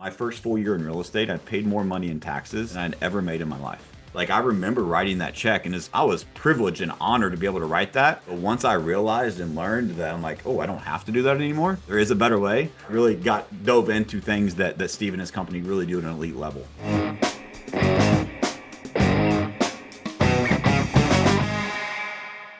My first full year in real estate, I paid more money in taxes than I'd ever made in my life. Like I remember writing that check and I was privileged and honored to be able to write that. But once I realized and learned that I'm like, oh, I don't have to do that anymore. There is a better way. I really dove into things that Steve and his company really do at an elite level.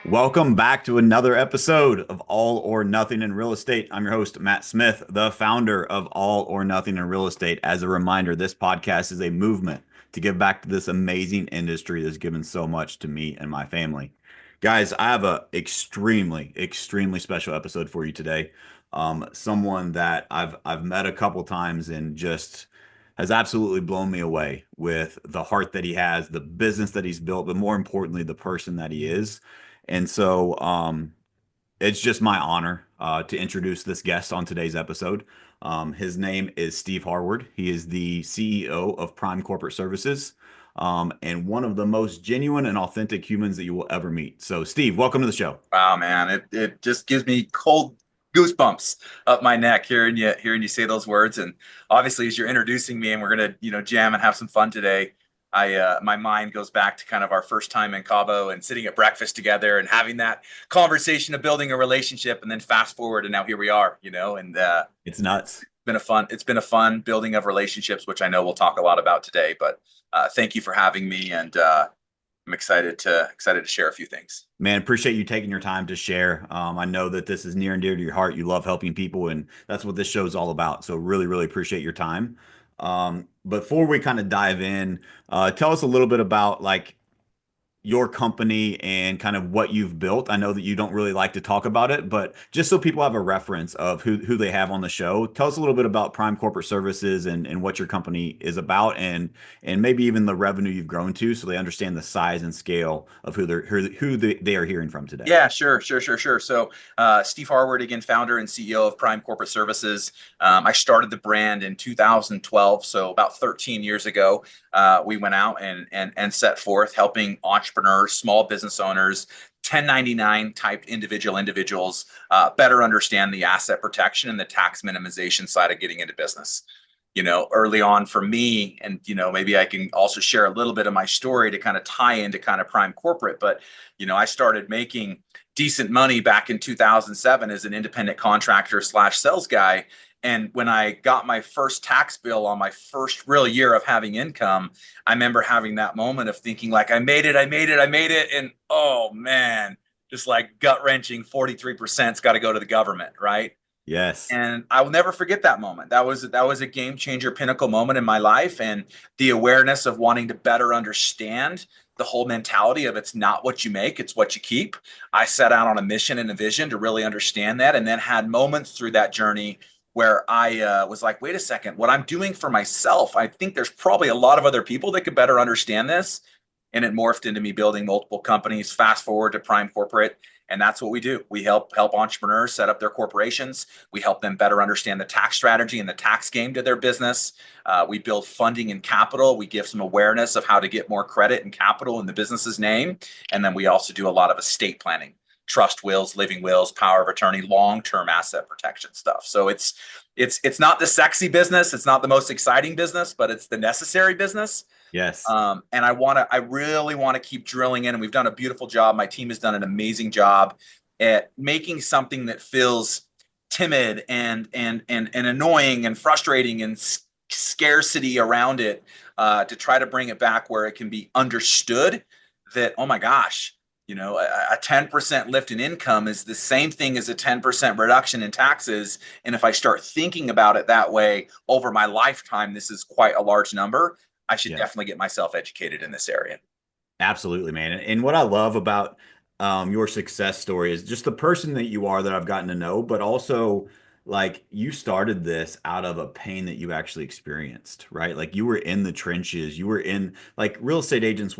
Welcome back to another episode of All or Nothing in Real Estate. I'm your host, Matt Smith, the founder of All or Nothing in Real Estate. As a reminder, this podcast is a movement to give back to this amazing industry that's given so much to me and my family. Guys, I have a extremely special episode for you today. Someone that I've met a couple times and just has absolutely blown me away with the heart that he has, the business that he's built, but more importantly, the person that he is. And so it's just my honor to introduce this guest on today's episode. His name is Steve Harward. He is the CEO of Prime Corporate Services and one of the most genuine and authentic humans that you will ever meet. So, Steve, welcome to the show. Wow, man, it just gives me cold goosebumps up my neck hearing you say those words. And obviously, as you're introducing me, and we're gonna jam and have some fun today. My mind goes back to kind of our first time in Cabo and sitting at breakfast together and having that conversation of building a relationship, and then fast forward and now here we are, and It's nuts. it's been a fun building of relationships, which I know we'll talk a lot about today. But thank you for having me, and I'm excited to share a few things. Man, appreciate you taking your time to share. I know that this is near and dear to your heart. You love helping people, and that's what this show is all about. So really appreciate your time. Before we kind of dive in, tell us a little bit about like your company and kind of what you've built. I know that you don't really like to talk about it, but just so people have a reference of who they have on the show, tell us a little bit about Prime Corporate Services and what your company is about, and maybe even the revenue you've grown to, so they understand the size and scale of who they are hearing from today. Yeah, sure. So, Steve Harward, again, founder and CEO of Prime Corporate Services. I started the brand in 2012, so about 13 years ago. We went out and set forth helping entrepreneurs, small business owners, 1099 type individuals better understand the asset protection and the tax minimization side of getting into business. Early on for me, and maybe I can also share a little bit of my story to kind of tie into kind of Prime Corporate. But I started making decent money back in 2007 as an independent contractor / sales guy. And when I got my first tax bill on my first real year of having income, I remember having that moment of thinking like, I made it. And oh man, just like gut wrenching, 43%'s got to go to the government, right? Yes. And I will never forget that moment. That was a game changer, pinnacle moment in my life. And the awareness of wanting to better understand the whole mentality of it's not what you make, it's what you keep. I set out on a mission and a vision to really understand that, and then had moments through that journey where I was like, wait a second, what I'm doing for myself, I think there's probably a lot of other people that could better understand this. And it morphed into me building multiple companies. Fast forward to Prime Corporate. And that's what we do. We help entrepreneurs set up their corporations. We help them better understand the tax strategy and the tax game to their business. We build funding and capital. We give some awareness of how to get more credit and capital in the business's name. And then we also do a lot of estate planning, trust wills, living wills, power of attorney, long-term asset protection stuff. So it's not the sexy business. It's not the most exciting business, but it's the necessary business. Yes. And I really want to keep drilling in, and we've done a beautiful job. My team has done an amazing job at making something that feels timid and annoying and frustrating and scarcity around it, to try to bring it back where it can be understood that, oh my gosh, a 10% lift in income is the same thing as a 10% reduction in taxes. And if I start thinking about it that way over my lifetime, this is quite a large number. I should definitely get myself educated in this area. Absolutely, man. And what I love about your success story is just the person that you are that I've gotten to know, but also like you started this out of a pain that you actually experienced, right? Like you were in the trenches. You were in like real estate agents.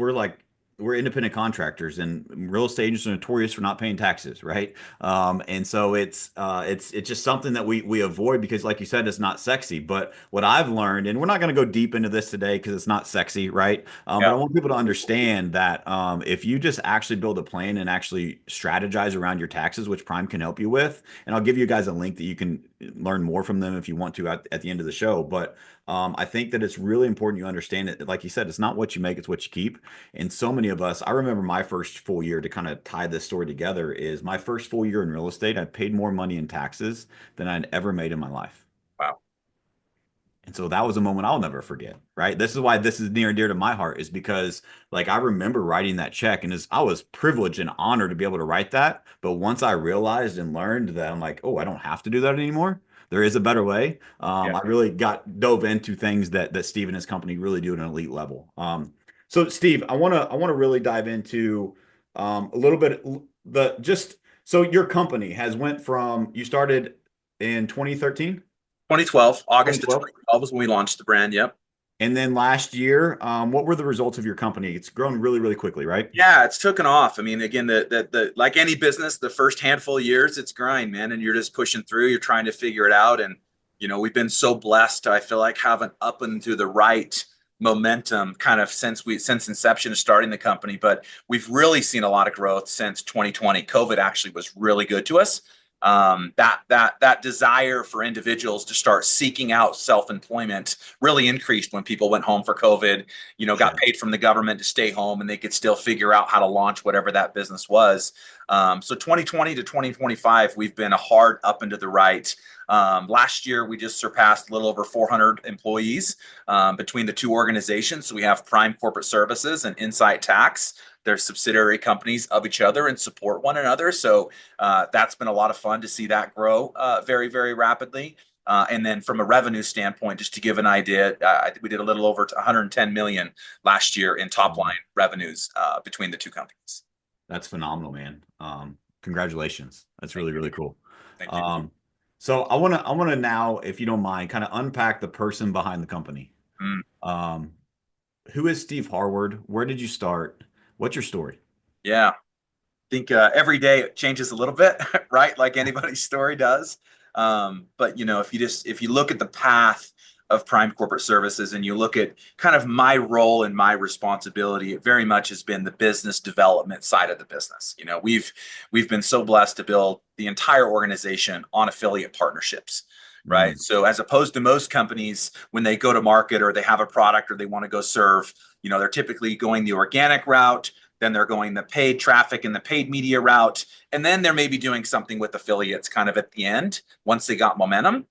We're independent contractors, and real estate agents are notorious for not paying taxes, right? And so it's just something that we avoid because, like you said, it's not sexy. But what I've learned, and we're not going to go deep into this today because it's not sexy, right? But I want people to understand that if you just actually build a plan and actually strategize around your taxes, which Prime can help you with, and I'll give you guys a link that you can learn more from them if you want to at the end of the show. But I think that it's really important you understand it. Like you said, it's not what you make, it's what you keep. And so many of us, I remember my first full year, to kind of tie this story together, is my first full year in real estate. I paid more money in taxes than I'd ever made in my life. Wow. And so that was a moment I'll never forget, right? This is why this is near and dear to my heart, is because like I remember writing that check, and I was privileged and honored to be able to write that. But once I realized and learned that, I'm like, oh, I don't have to do that anymore. There is a better way. Yeah. I really dove into things that Steve and his company really do at an elite level. So Steve, I wanna really dive into a little bit the just so your company has went from, you started in 2013. 2012, August of 2012. 2012 was when we launched the brand. Yep. And then last year, what were the results of your company? It's grown really, really quickly, right? Yeah, it's taken off. I mean, again, the like any business, the first handful of years, it's grind, man, and you're just pushing through. You're trying to figure it out, and we've been so blessed. I feel like having up and to the right momentum, kind of since inception of starting the company. But we've really seen a lot of growth since 2020. COVID actually was really good to us. That desire for individuals to start seeking out self-employment really increased when people went home for COVID, got Sure. paid from the government to stay home, and they could still figure out how to launch whatever that business was. So 2020 to 2025, we've been a hard up and to the right. Last year, we just surpassed a little over 400 employees between the two organizations. So we have Prime Corporate Services and Insight Tax. They're subsidiary companies of each other and support one another. So that's been a lot of fun to see that grow very, very rapidly. And then from a revenue standpoint, just to give an idea, I think we did a little over 110 million last year in top line revenues between the two companies. That's phenomenal, man. Congratulations. That's Thank really, you. really cool. Thank you. Um, so I wanna now, if you don't mind, kind of unpack the person behind the company. Mm, Um, who is Steve Harward? Where did you start? What's your story? yeah. Think every day it changes a little bit, right? Like anybody's story does. But if you look at the path of Prime Corporate Services and you look at kind of my role and my responsibility, it very much has been the business development side of the business. We've been so blessed to build the entire organization on affiliate partnerships. Right. Mm, So as opposed to most companies, when they go to market or they have a product or they want to go serve, they're typically going the organic route, then they're going the paid traffic and the paid media route, and then they're maybe doing something with affiliates kind of at the end once they got momentum.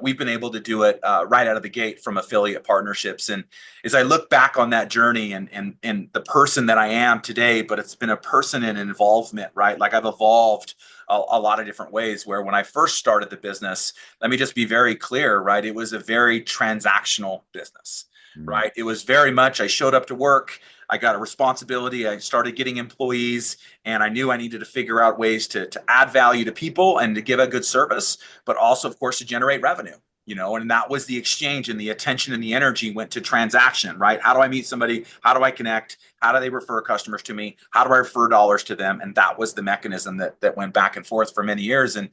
We've been able to do it right out of the gate from affiliate partnerships. And as I look back on that journey and the person that I am today, but it's been a person in involvement, right? Like I've evolved a lot of different ways. Where when I first started the business, let me just be very clear, right? It was a very transactional business, mm, right? It was very much I showed up to work. I got a responsibility. I started getting employees, and I knew I needed to figure out ways to add value to people and to give a good service, but also, of course, to generate revenue. And that was the exchange, and the attention and the energy went to transaction, right? How do I meet somebody? How do I connect? How do they refer customers to me? How do I refer dollars to them? And that was the mechanism that went back and forth for many years. And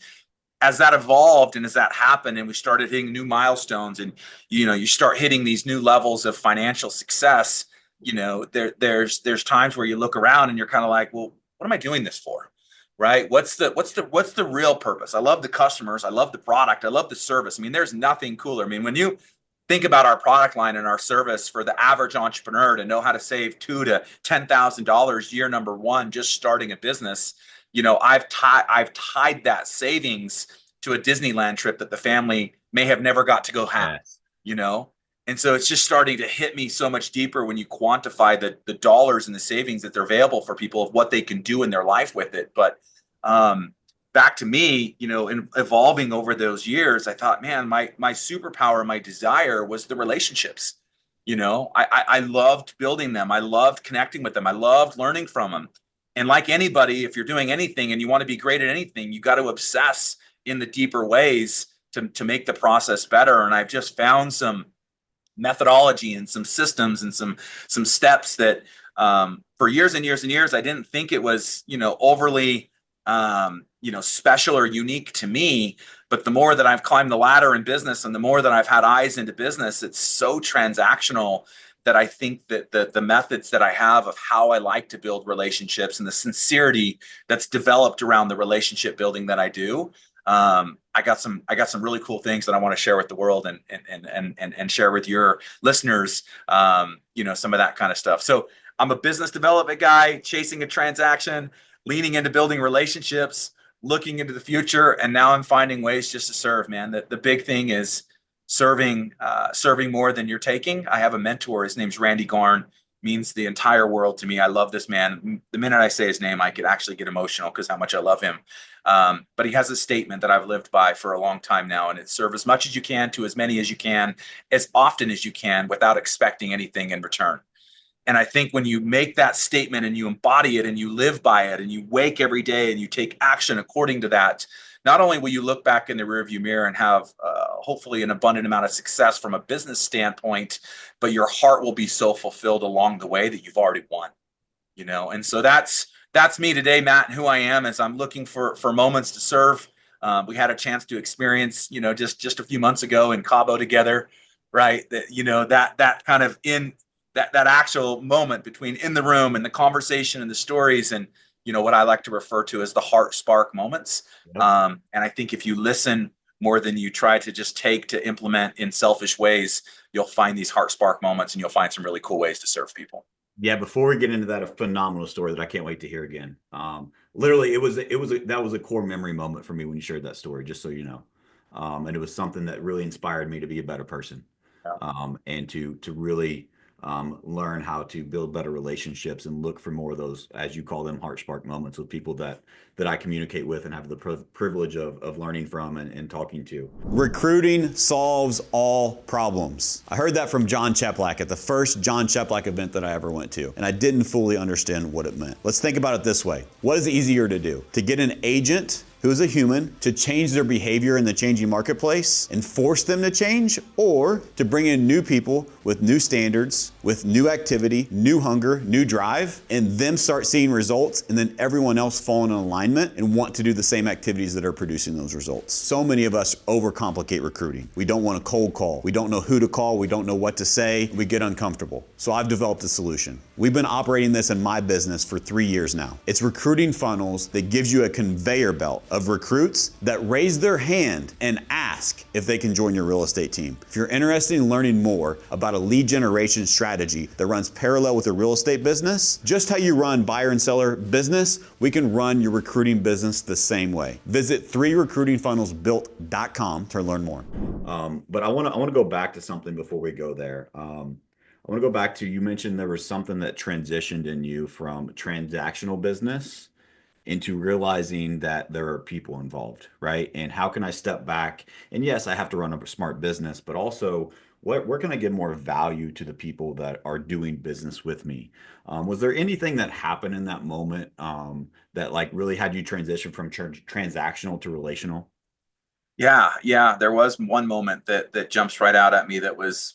as that evolved and as that happened and we started hitting new milestones and you start hitting these new levels of financial success, there's times where you look around and you're kind of like, well, what am I doing this for? Right? What's the real purpose? I love the customers, I love the product, I love the service. I mean, there's nothing cooler. I mean, when you think about our product line and our service, for the average entrepreneur to know how to save $2,000 to $10,000 year number one just starting a business, I've tied that savings to a Disneyland trip that the family may have never got to go have, yes. you know? And so it's just starting to hit me so much deeper when you quantify the dollars and the savings that they're available for people of what they can do in their life with it. But back to me, in evolving over those years, I thought, man, my superpower, my desire was the relationships. I loved building them. I loved connecting with them. I loved learning from them. And like anybody, if you're doing anything and you want to be great at anything, you got to obsess in the deeper ways to make the process better. And I've just found some methodology and some systems and some steps that for years and years and years I didn't think it was overly special or unique to me. But the more that I've climbed the ladder in business and the more that I've had eyes into business, it's so transactional that I think that the methods that I have of how I like to build relationships and the sincerity that's developed around the relationship building that I do I got some really cool things that I want to share with the world and share with your listeners. Some of that kind of stuff. So I'm a business development guy, chasing a transaction, leaning into building relationships, looking into the future, and now I'm finding ways just to serve. Man, the big thing is serving more than you're taking. I have a mentor. His name's Randy Garn. Means the entire world to me. I love this man. The minute I say his name, I could actually get emotional because how much I love him. But he has a statement that I've lived by for a long time now, and it's serve as much as you can to as many as you can, as often as you can, without expecting anything in return. And I think when you make that statement and you embody it and you live by it and you wake every day and you take action according to that, not only will you look back in the rearview mirror and have hopefully an abundant amount of success from a business standpoint, but your heart will be so fulfilled along the way that you've already won. And so that's me today, Matt, and who I am as I'm looking for moments to serve. We had a chance to experience, just a few months ago in Cabo together, right? That kind of in that actual moment between in the room and the conversation and the stories and what I like to refer to as the heart spark moments. Yep. And I think if you listen more than you try to just take to implement in selfish ways, you'll find these heart spark moments and you'll find some really cool ways to serve people. Yeah, before we get into that, a phenomenal story that I can't wait to hear again. Literally, that was a core memory moment for me when you shared that story, just so you know. And it was something that really inspired me to be a better person, Yeah. and to really learn how to build better relationships and look for more of those, as you call them, heart spark moments with people that I communicate with and have the privilege of learning from and talking to. Recruiting solves all problems. I heard that from John Cheplack at the first John Cheplack event that I ever went to, and I didn't fully understand what it meant. Let's think about it this way. What is easier to do? To get an agent who's a human to change their behavior in the changing marketplace and force them to change, or to bring in new people with new standards, with new activity, new hunger, new drive, and them start seeing results, and then everyone else fall in alignment and want to do the same activities that are producing those results. So many of us overcomplicate recruiting. We don't want to cold call. We don't know who to call. We don't know what to say. We get uncomfortable. So I've developed a solution. We've been operating this in my business for 3 years now. It's recruiting funnels that gives you a conveyor belt of recruits that raise their hand and ask if they can join your real estate team. If you're interested in learning more about a lead generation strategy that runs parallel with a real estate business, just how you run buyer and seller business, we can run your recruiting business the same way. Visit 3recruitingfunnelsbuilt.com to learn more. But I want to go back to something before we go there. I want to go back to, you mentioned there was something that transitioned in you from transactional business into realizing that there are people involved, right? And how can I step back? And yes, I have to run a smart business, but also where can I give more value to the people that are doing business with me? Was there anything that happened in that moment that like really had you transition from transactional to relational? Yeah. There was one moment that jumps right out at me that was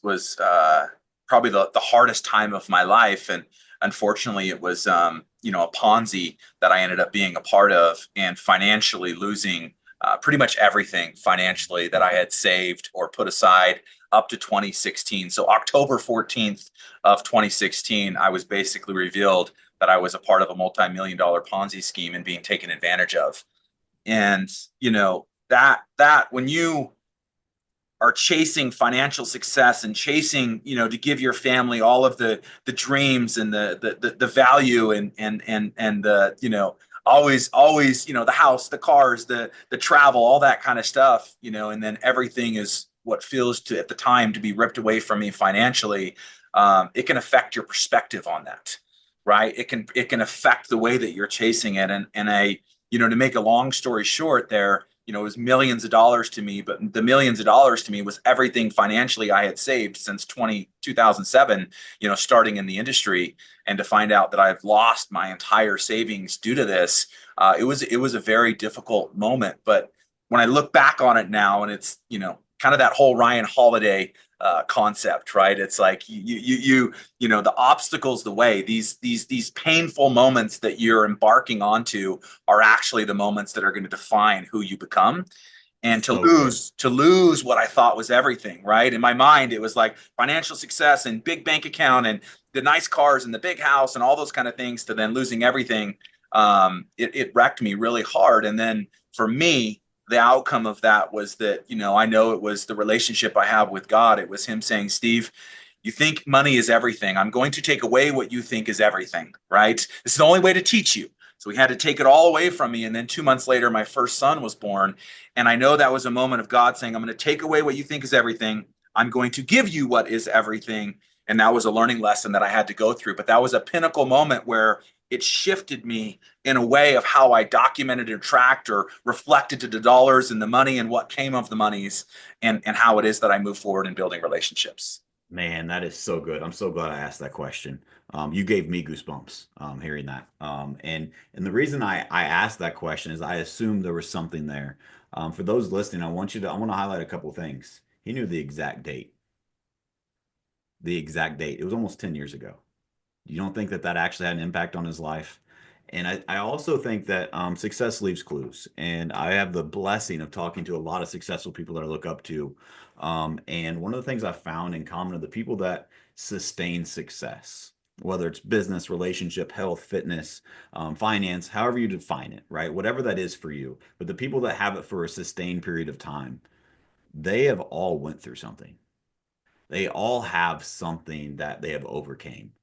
probably the hardest time of my life, and unfortunately, it was a Ponzi that I ended up being a part of, and financially losing pretty much everything financially that I had saved or put aside up to 2016. So October 14th of 2016, I was basically revealed that I was a part of a multi-million-dollar Ponzi scheme and being taken advantage of. And that when you are chasing financial success and chasing, to give your family all of the dreams and the value and the, always, the house, the cars, the travel, all that kind of stuff, and then everything is what feels to at the time to be ripped away from me financially. It can affect your perspective on that, right? It can affect the way that you're chasing it. To make a long story short there, it was millions of dollars to me, but the millions of dollars to me was everything financially I had saved since 2007, starting in the industry. And to find out that I've lost my entire savings due to this, it was a very difficult moment. But when I look back on it now, and it's, kind of that whole Ryan Holiday concept, right? It's like the obstacles, the way, these painful moments that you're embarking onto are actually the moments that are going to define who you become. And to lose what I thought was everything, right? In my mind, it was like financial success and big bank account and the nice cars and the big house and all those kind of things, to then losing everything. It wrecked me really hard. And then for me, the outcome of that was that, I know it was the relationship I have with God. It was him saying, Steve, you think money is everything. I'm going to take away what you think is everything, right? This is the only way to teach you. So he had to take it all away from me. And then 2 months later, my first son was born. And I know that was a moment of God saying, I'm going to take away what you think is everything. I'm going to give you what is everything. And that was a learning lesson that I had to go through. But that was a pinnacle moment where it shifted me in a way of how I documented or tracked or reflected to the dollars and the money and what came of the monies, and how it is that I move forward in building relationships. Man, that is so good. I'm so glad I asked that question. You gave me goosebumps hearing that. And the reason I asked that question is I assumed there was something there. For those listening, I want to highlight a couple things. He knew the exact date. The exact date. It was almost 10 years ago. You don't think that that actually had an impact on his life? And I also think that success leaves clues. And I have the blessing of talking to a lot of successful people that I look up to. And one of the things I found in common are the people that sustain success, whether it's business, relationship, health, fitness, finance, however you define it, right? Whatever that is for you. But the people that have it for a sustained period of time, they have all went through something. They all have something that they have overcame.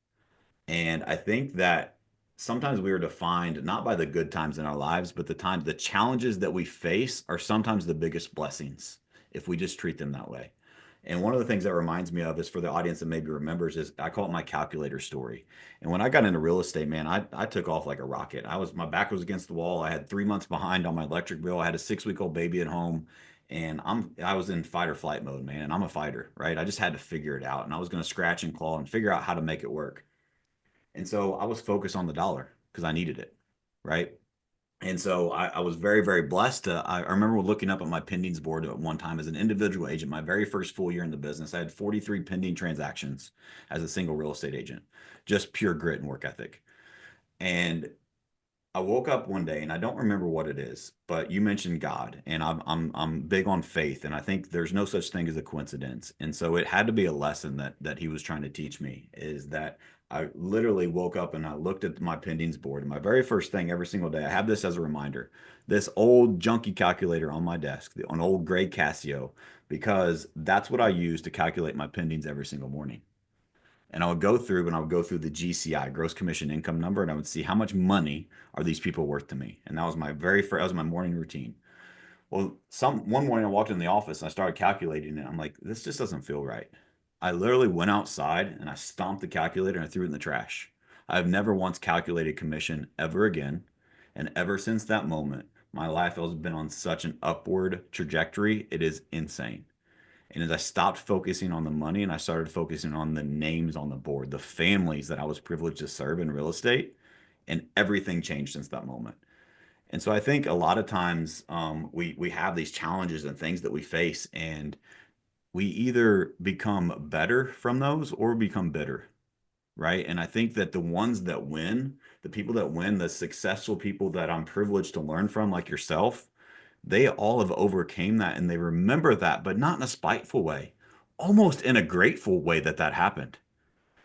And I think that sometimes we are defined not by the good times in our lives, but the challenges that we face are sometimes the biggest blessings if we just treat them that way. And one of the things that reminds me of is for the audience that maybe remembers is I call it my calculator story. And when I got into real estate, man, I took off like a rocket. My back was against the wall. I had 3 months behind on my electric bill. I had a 6 week old baby at home. And I was in fight or flight mode, man. And I'm a fighter, right? I just had to figure it out. And I was going to scratch and claw and figure out how to make it work. And so I was focused on the dollar because I needed it, right? And so I was very, very blessed. I remember looking up at my pendings board at one time as an individual agent, my very first full year in the business. I had 43 pending transactions as a single real estate agent, just pure grit and work ethic. And I woke up one day and I don't remember what it is, but you mentioned God, and I'm big on faith, and I think there's no such thing as a coincidence. And so it had to be a lesson that he was trying to teach me is that I literally woke up and I looked at my pendings board, and my very first thing every single day, I have this as a reminder, this old junky calculator on my desk, an old gray Casio, because that's what I use to calculate my pendings every single morning. And I would go through the GCI, gross commission income number, and I would see how much money are these people worth to me. And that was my very first, that was my morning routine. Well, one morning I walked in the office and I started calculating it. I'm like, this just doesn't feel right. I literally went outside and I stomped the calculator and I threw it in the trash. I've never once calculated commission ever again. And ever since that moment, my life has been on such an upward trajectory. It is insane. And as I stopped focusing on the money and I started focusing on the names on the board, the families that I was privileged to serve in real estate, and everything changed since that moment. And so I think a lot of times we have these challenges and things that we face, and we either become better from those or become bitter, right? And I think that the ones that win, the people that win, the successful people that I'm privileged to learn from, like yourself, they all have overcame that and they remember that, but not in a spiteful way, almost in a grateful way that that happened.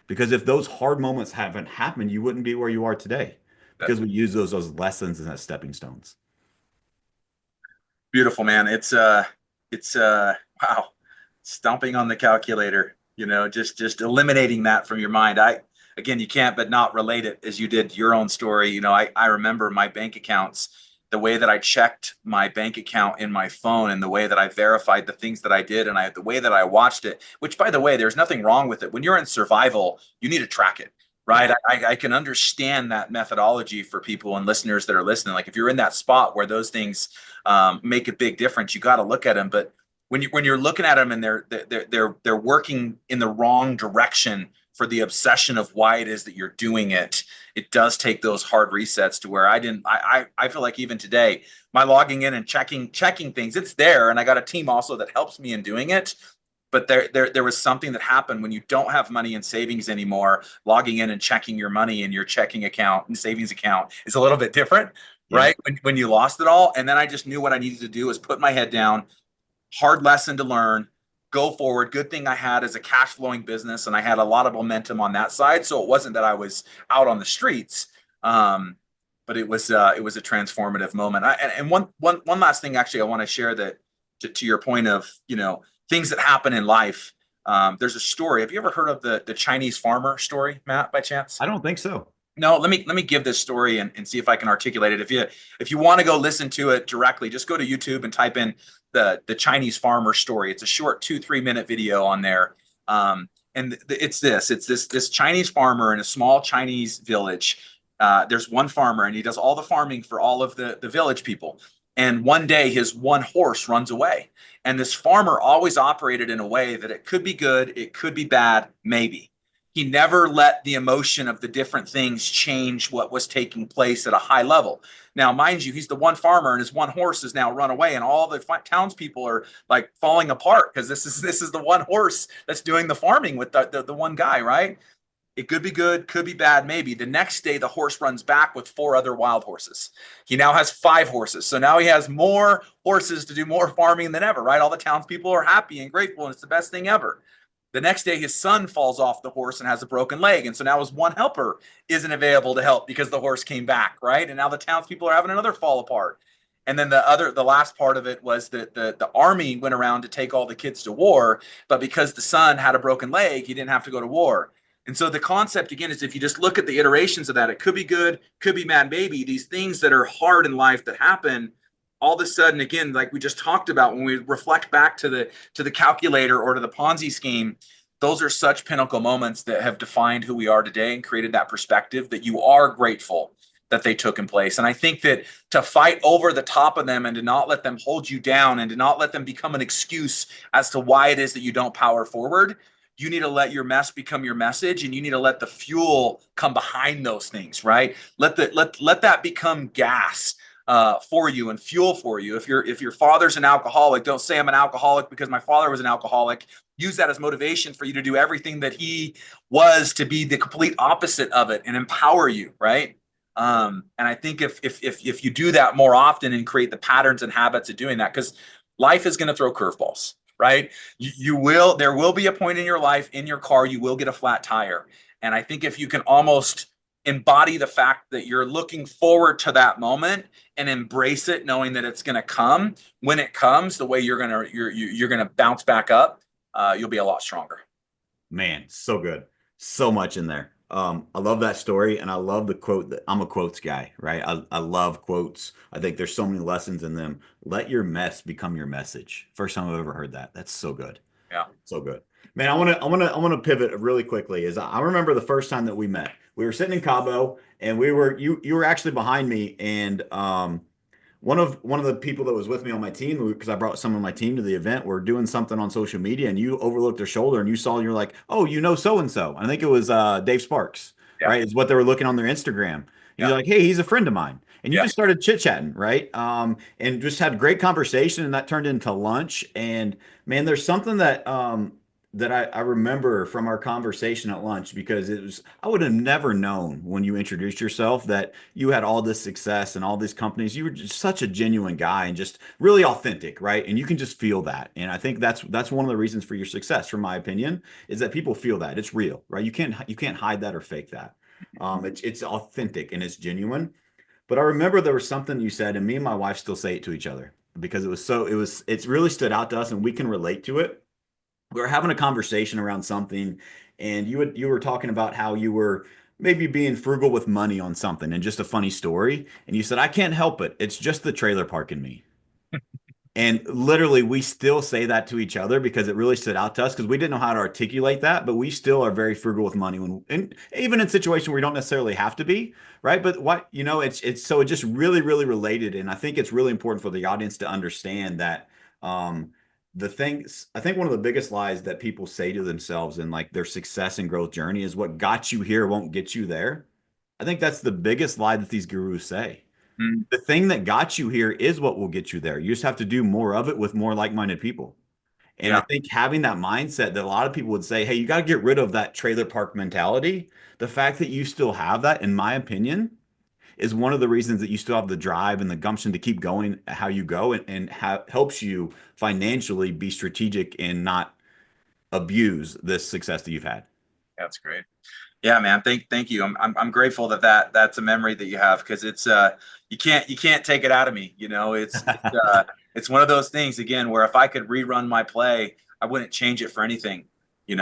Because if those hard moments haven't happened, you wouldn't be where you are today because we use those lessons as stepping stones. Beautiful, man. It's wow, stomping on the calculator, just eliminating that from your mind. Again, you can't but not relate it as you did your own story. I remember my bank accounts, the way that I checked my bank account in my phone, and the way that I verified the things that I did, and the way that I watched it, which, by the way, there's nothing wrong with it. When you're in survival, you need to track it. Right. Yeah. I can understand that methodology for people and listeners that are listening. Like if you're in that spot where those things make a big difference, you got to look at them. But when you're looking at them and they're working in the wrong direction for the obsession of why it is that you're doing it, it does take those hard resets to where I feel like even today, my logging in and checking things, it's there. And I got a team also that helps me in doing it. But there was something that happened when you don't have money in savings anymore. Logging in and checking your money in your checking account and savings account is a little bit different, Yeah. right? When you lost it all. And then I just knew what I needed to do was put my head down. Hard lesson to learn. Go forward. Good thing I had as a cash flowing business, and I had a lot of momentum on that side. So it wasn't that I was out on the streets. but it was a transformative moment. And one last thing, actually, I want to share that to your point of things that happen in life. There's a story. Have you ever heard of the Chinese farmer story, Matt, by chance? I don't think so. No, let me give this story and see if I can articulate it. If you want to go listen to it directly, just go to YouTube and type in the Chinese farmer story. It's a short 2-3 minute video on there. And it's this Chinese farmer in a small Chinese village. There's one farmer and he does all the farming for all of the village people. And one day his one horse runs away. And this farmer always operated in a way that it could be good, it could be bad, maybe. He never let the emotion of the different things change what was taking place at a high level. Now, mind you, he's the one farmer, and his one horse has now run away, and all the townspeople are like falling apart because this is the one horse that's doing the farming with the one guy, right? It could be good, could be bad, maybe. The next day, the horse runs back with 4 other wild horses. He now has 5 horses. So now he has more horses to do more farming than ever, right? All the townspeople are happy and grateful, and it's the best thing ever. The next day, his son falls off the horse and has a broken leg. And so now his one helper isn't available to help because the horse came back, right? And now the townspeople are having another fall apart. And then the last part of it was that the army went around to take all the kids to war, but because the son had a broken leg, he didn't have to go to war. And so the concept again is if you just look at the iterations of that, it could be good, could be mad, maybe these things that are hard in life that happen all of a sudden, again, like we just talked about, when we reflect back to the calculator or to the Ponzi scheme, those are such pinnacle moments that have defined who we are today and created that perspective that you are grateful that they took in place. And I think that to fight over the top of them and to not let them hold you down and to not let them become an excuse as to why it is that you don't power forward, you need to let your mess become your message, and you need to let the fuel come behind those things, right? Let that become gas for you and fuel for you. If your father's an alcoholic, don't say I'm an alcoholic because my father was an alcoholic. Use that as motivation for you to do everything that he was, to be the complete opposite of it and empower you, right? And I think if you do that more often and create the patterns and habits of doing that, because life is going to throw curveballs, right? There will be a point in your life, in your car, you will get a flat tire. And I think if you can almost embody the fact that you're looking forward to that moment and embrace it, knowing that it's going to come, when it comes, the way you're going to bounce back up, you'll be a lot stronger. Man, so good. So much in there. I love that story, and I love the quote that I'm a quotes guy, right? I love quotes. I think there's so many lessons in them. Let your mess become your message. First time I've ever heard that. That's so good. Yeah. So good. Man, I want to pivot really quickly. Is I remember the first time that we met. We were sitting in Cabo, and you were actually behind me, and one of the people that was with me on my team, because I brought some of my team to the event, were doing something on social media, and you overlooked their shoulder and you saw, and you're like, oh, you know so and so. I think it was Dave Sparks, Yeah. right? Is what they were looking on their Instagram. And Yeah. you're like, hey, he's a friend of mine. And you Yeah. just started chit chatting, right? And just had great conversation, and that turned into lunch. And man, there's something that I remember from our conversation at lunch, because I would have never known when you introduced yourself that you had all this success and all these companies. You were just such a genuine guy and just really authentic, right? And you can just feel that. And I think that's one of the reasons for your success, from my opinion, is that people feel that it's real, right? You can't hide that or fake that. It's authentic and it's genuine. But I remember there was something you said, and me and my wife still say it to each other because it's really stood out to us and we can relate to it. We were having a conversation around something, and you were talking about how you were maybe being frugal with money on something, and just a funny story. And you said, I can't help it. It's just the trailer park in me. And literally, we still say that to each other because it really stood out to us, because we didn't know how to articulate that, but we still are very frugal with money and even in situations where we don't necessarily have to be, right? But it's so it just really, really related. And I think it's really important for the audience to understand that the things, I think one of the biggest lies that people say to themselves in like their success and growth journey is what got you here won't get you there. I think that's the biggest lie that these gurus say. Mm. The thing that got you here is what will get you there. You just have to do more of it with more like-minded people. And I Yeah. think having that mindset that a lot of people would say, hey, you got to get rid of that trailer park mentality. The fact that you still have that, in my opinion, is one of the reasons that you still have the drive and the gumption to keep going how you go, and helps you financially be strategic and not abuse this success that you've had. That's great. Yeah, man. Thank you. I'm grateful that's a memory that you have, because it's you can't take it out of me. It's one of those things again where if I could rerun my play, I wouldn't change it for anything. Yeah.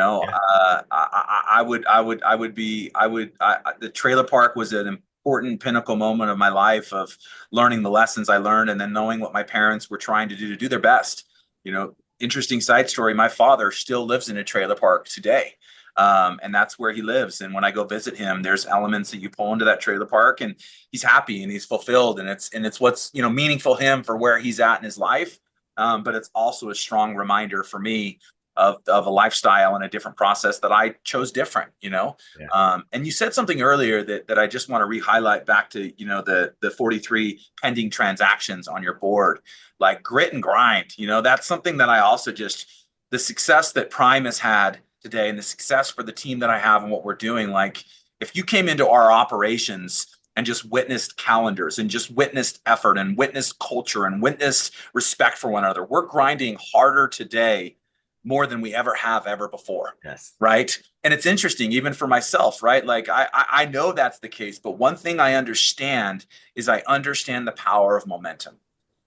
The trailer park was an important pinnacle moment of my life, of learning the lessons I learned and then knowing what my parents were trying to do their best. Interesting side story. My father still lives in a trailer park today. And that's where he lives. And when I go visit him, there's elements that you pull into that trailer park, and he's happy and he's fulfilled, and it's what's meaningful to him for where he's at in his life. But it's also a strong reminder for me of a lifestyle and a different process that I chose different. Yeah. And you said something earlier that I just want to re-highlight back to the 43 pending transactions on your board, like grit and grind. That's something that I also just, the success that Prime has had today and the success for the team that I have and what we're doing. Like, if you came into our operations and just witnessed calendars and just witnessed effort and witnessed culture and witnessed respect for one another, we're grinding harder today more than we ever have ever before. Yes. Right. And it's interesting, even for myself, right? Like I know that's the case, but one thing I understand is I understand the power of momentum.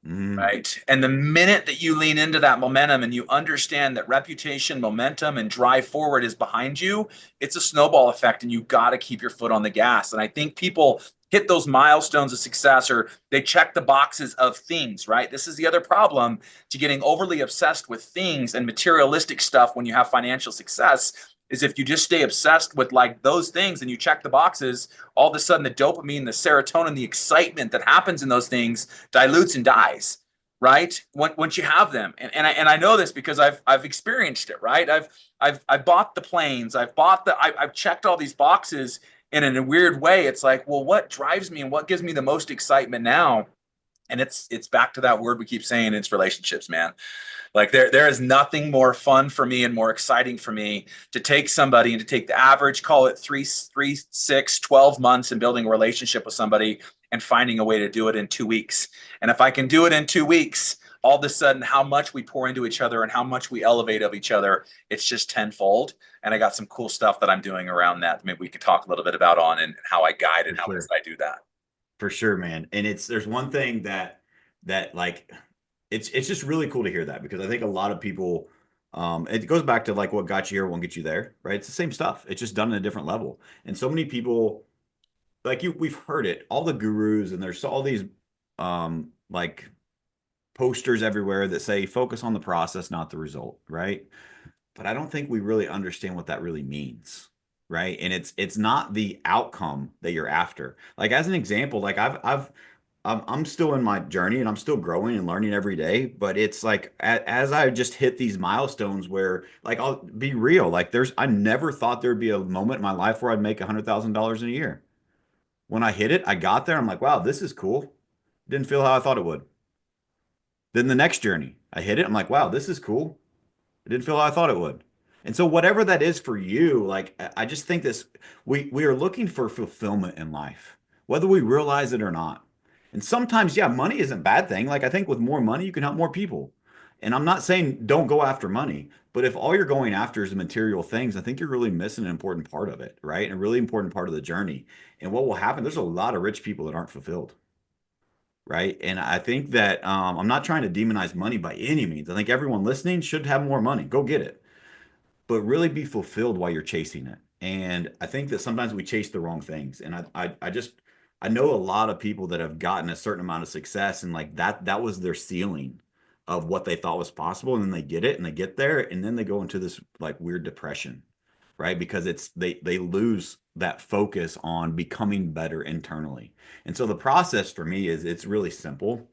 Mm. Right. And the minute that you lean into that momentum and you understand that reputation, momentum, and drive forward is behind you, it's a snowball effect, and you got to keep your foot on the gas. And I think people hit those milestones of success, or they check the boxes of things, right? This is the other problem to getting overly obsessed with things and materialistic stuff when you have financial success, is if you just stay obsessed with like those things and you check the boxes, all of a sudden the dopamine, the serotonin, the excitement that happens in those things dilutes and dies, right? Once you have them, and I know this because I've experienced it, right? I've bought the planes, I've checked all these boxes, and in a weird way, it's like, well, what drives me and what gives me the most excitement now? And it's back to that word we keep saying, it's relationships, man. Like there is nothing more fun for me and more exciting for me to take somebody and to take the average, call it 3, 6, 12 months, and building a relationship with somebody and finding a way to do it in 2 weeks. And if I can do it in 2 weeks, all of a sudden how much we pour into each other and how much we elevate of each other, it's just tenfold. And I got some cool stuff that I'm doing around that. Maybe we could talk a little bit about on and how I guide For and how it is sure. I do that. For sure, man. And there's one thing that like it's just really cool to hear that, because I think a lot of people, it goes back to like what got you here won't get you there, right? It's the same stuff. It's just done at a different level. And so many people, like we've heard it, all the gurus, and there's all these like posters everywhere that say focus on the process, not the result, right? But I don't think we really understand what that really means, right? And it's not the outcome that you're after. Like as an example, like I'm still in my journey and I'm still growing and learning every day, but it's like as I just hit these milestones where, like, I'll be real, like I never thought there'd be a moment in my life where I'd make $100,000 in a year. When I hit it, I got there. I'm like, wow, this is cool. Didn't feel how I thought it would. Then the next journey, I hit it. I'm like, wow, this is cool. It didn't feel how I thought it would. And so whatever that is for you, like I just think this, we are looking for fulfillment in life, whether we realize it or not. And sometimes, yeah, money isn't a bad thing. Like I think with more money, you can help more people. And I'm not saying don't go after money, but if all you're going after is the material things, I think you're really missing an important part of it, right? And a really important part of the journey. And what will happen, there's a lot of rich people that aren't fulfilled, right? And I think that I'm not trying to demonize money by any means. I think everyone listening should have more money. Go get it, but really be fulfilled while you're chasing it. And I think that sometimes we chase the wrong things. And I know a lot of people that have gotten a certain amount of success, and like that was their ceiling of what they thought was possible. And then they get it and they get there and then they go into this like weird depression, right? Because they lose that focus on becoming better internally. And so the process for me is it's really simple.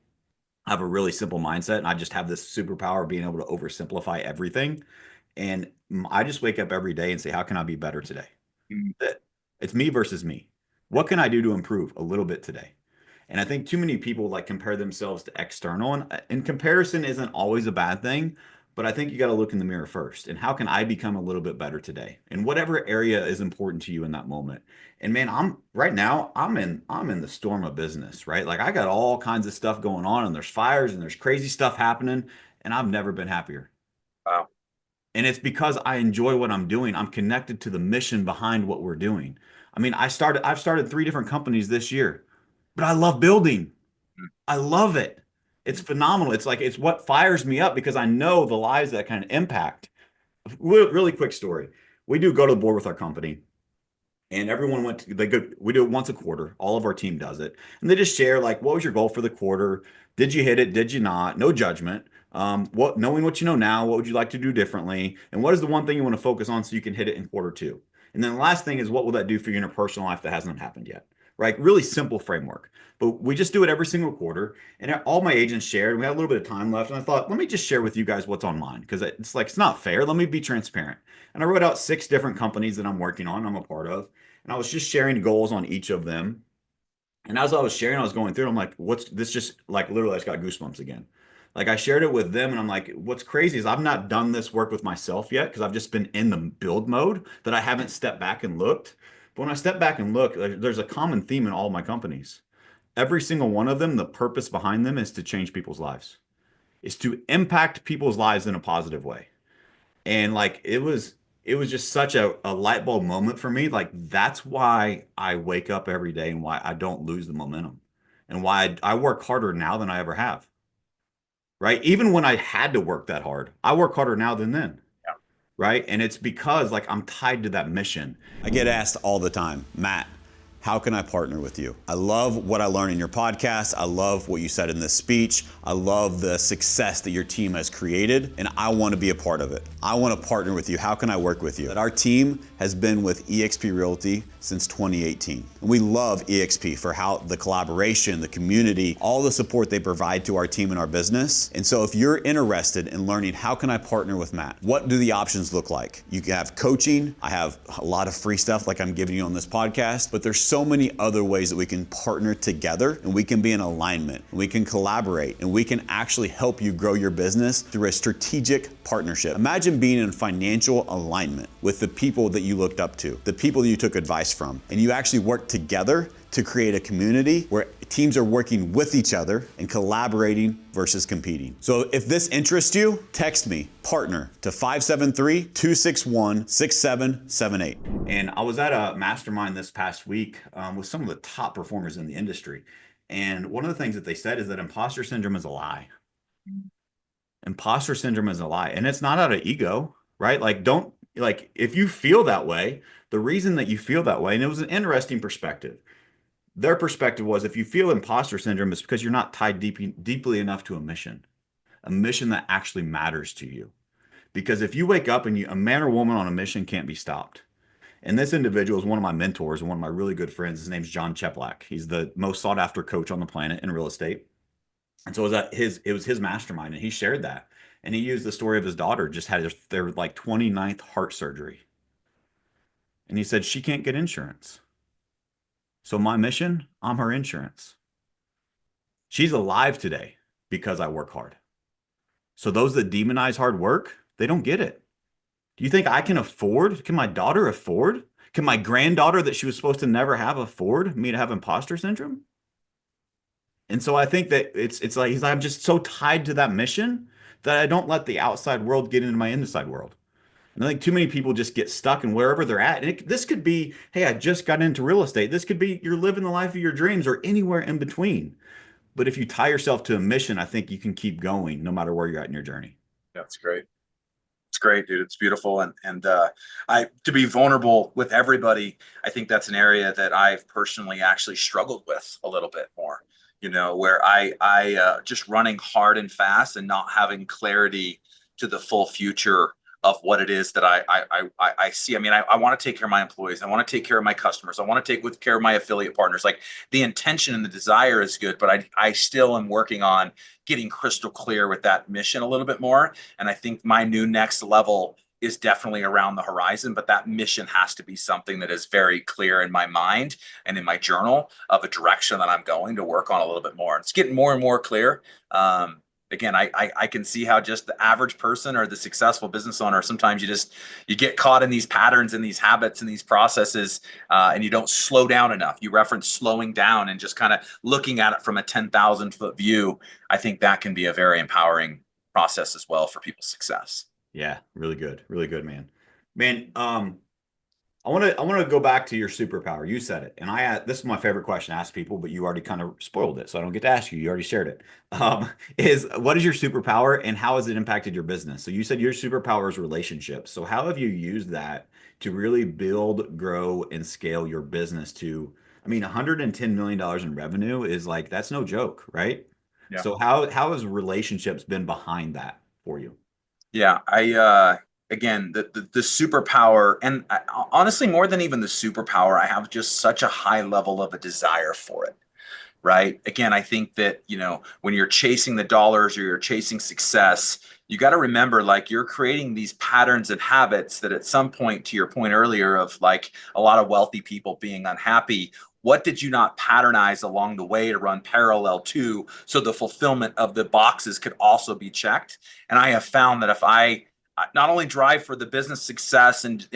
I have a really simple mindset, and I just have this superpower of being able to oversimplify everything. And I just wake up every day and say, how can I be better today? That it's me versus me. What can I do to improve a little bit today? And I think too many people like compare themselves to external, and comparison isn't always a bad thing, but I think you got to look in the mirror first. And how can I become a little bit better today? In whatever area is important to you in that moment. And man, I'm right now, I'm in the storm of business, right? Like I got all kinds of stuff going on, and there's fires and there's crazy stuff happening, and I've never been happier. Wow. And it's because I enjoy what I'm doing. I'm connected to the mission behind what we're doing. I mean, I've started 3 different companies this year, but I love building. I love it. It's phenomenal. It's like it's what fires me up because I know the lives that kind of impact. Really quick story. We do go to the board with our company, and everyone went to they go we do it once a quarter. All of our team does it, and they just share like what was your goal for the quarter? Did you hit it? Did you not? No judgment. What knowing what you know now, what would you like to do differently, and what is the one thing you want to focus on so you can hit it in quarter 2? And then the last thing is what will that do for your interpersonal life that hasn't happened yet? Right? Really simple framework. But we just do it every single quarter, and all my agents shared. We had a little bit of time left, and I thought, let me just share with you guys what's on mine because it's like it's not fair. Let me be transparent. And I wrote out 6 different companies that I'm working on, I'm a part of, and I was just sharing goals on each of them. And as I was sharing, I was going through, I'm like, what's this? Just like literally, I just got goosebumps again. Like I shared it with them, and I'm like, what's crazy is I've not done this work with myself yet because I've just been in the build mode that I haven't stepped back and looked. But when I step back and look, there's a common theme in all my companies. Every single one of them, the purpose behind them is to change people's lives, is to impact people's lives in a positive way. And like it was just such a light bulb moment for me. Like that's why I wake up every day and why I don't lose the momentum and why I work harder now than I ever have. Right? Even when I had to work that hard, I work harder now than then. Right? And it's because like I'm tied to that mission. I get asked all the time, Matt, how can I partner with you? I love what I learned in your podcast. I love what you said in this speech. I love the success that your team has created, and I want to be a part of it. I want to partner with you. How can I work with you? Our team has been with eXp Realty since 2018. And we love eXp for how the collaboration, the community, all the support they provide to our team and our business. And so if you're interested in learning how can I partner with Matt, what do the options look like? You can have coaching. I have a lot of free stuff like I'm giving you on this podcast, but there's so many other ways that we can partner together and we can be in alignment and we can collaborate and we can actually help you grow your business through a strategic partnership. Imagine being in financial alignment with the people that you looked up to, the people that you took advice from, and you actually work together to create a community where teams are working with each other and collaborating versus competing. So if this interests you, text me, partner, to 573-261-6778. And I was at a mastermind this past week with some of the top performers in the industry. And one of the things that they said is that imposter syndrome is a lie. Imposter syndrome is a lie. And it's not out of ego, right? Like, don't, like, if you feel that way, the reason that you feel that way, and it was an interesting perspective. Their perspective was if you feel imposter syndrome, it's because you're not tied deeply enough to a mission that actually matters to you. Because if you wake up and a man or woman on a mission can't be stopped. And this individual is one of my mentors and one of my really good friends. His name's John Cheplack. He's the most sought after coach on the planet in real estate. And so it was his mastermind, and he shared that. And he used the story of his daughter just had their like 29th heart surgery. And he said she can't get insurance. So my mission, I'm her insurance. She's alive today because I work hard. So those that demonize hard work, they don't get it. Do you think I can afford? Can my daughter afford? Can my granddaughter that she was supposed to never have afford me to have imposter syndrome? And so I think that it's like he's like, I'm just so tied to that mission that I don't let the outside world get into my inside world. And I think too many people just get stuck in wherever they're at. And this could be, hey, I just got into real estate. This could be you're living the life of your dreams or anywhere in between. But if you tie yourself to a mission, I think you can keep going no matter where you're at in your journey. That's great. It's great, dude. It's beautiful. And I to be vulnerable with everybody, I think that's an area that I've personally actually struggled with a little bit more, where I just running hard and fast and not having clarity to the full future of what it is that I see. I mean, I want to take care of my employees. I want to take care of my customers. I want to take care of my affiliate partners. Like the intention and the desire is good, but I still am working on getting crystal clear with that mission a little bit more. And I think my new next level is definitely around the horizon, but that mission has to be something that is very clear in my mind and in my journal of a direction that I'm going to work on a little bit more. It's getting more and more clear. Again, I can see how just the average person or the successful business owner, sometimes you get caught in these patterns and these habits and these processes, and you don't slow down enough. You reference slowing down and just kind of looking at it from a 10,000 foot view. I think that can be a very empowering process as well for people's success. Yeah, really good, man. Man, I want to go back to your superpower. You said it, and this is my favorite question to ask people, but you already kind of spoiled it, so I don't get to ask you. You already shared it. Is what is your superpower, and how has it impacted your business? So you said your superpower is relationships. So how have you used that to really build, grow, and scale your business to? I mean, $110 million in revenue is like that's no joke, right? Yeah. So how has relationships been behind that for you? Yeah, I again the superpower, and honestly, more than even the superpower, I have just such a high level of a desire for it. Right? Again, I think that, when you're chasing the dollars or you're chasing success, you got to remember like you're creating these patterns and habits that at some point, to your point earlier of like a lot of wealthy people being unhappy, what did you not patternize along the way to run parallel to so the fulfillment of the boxes could also be checked? And I have found that if I not only drive for the business success and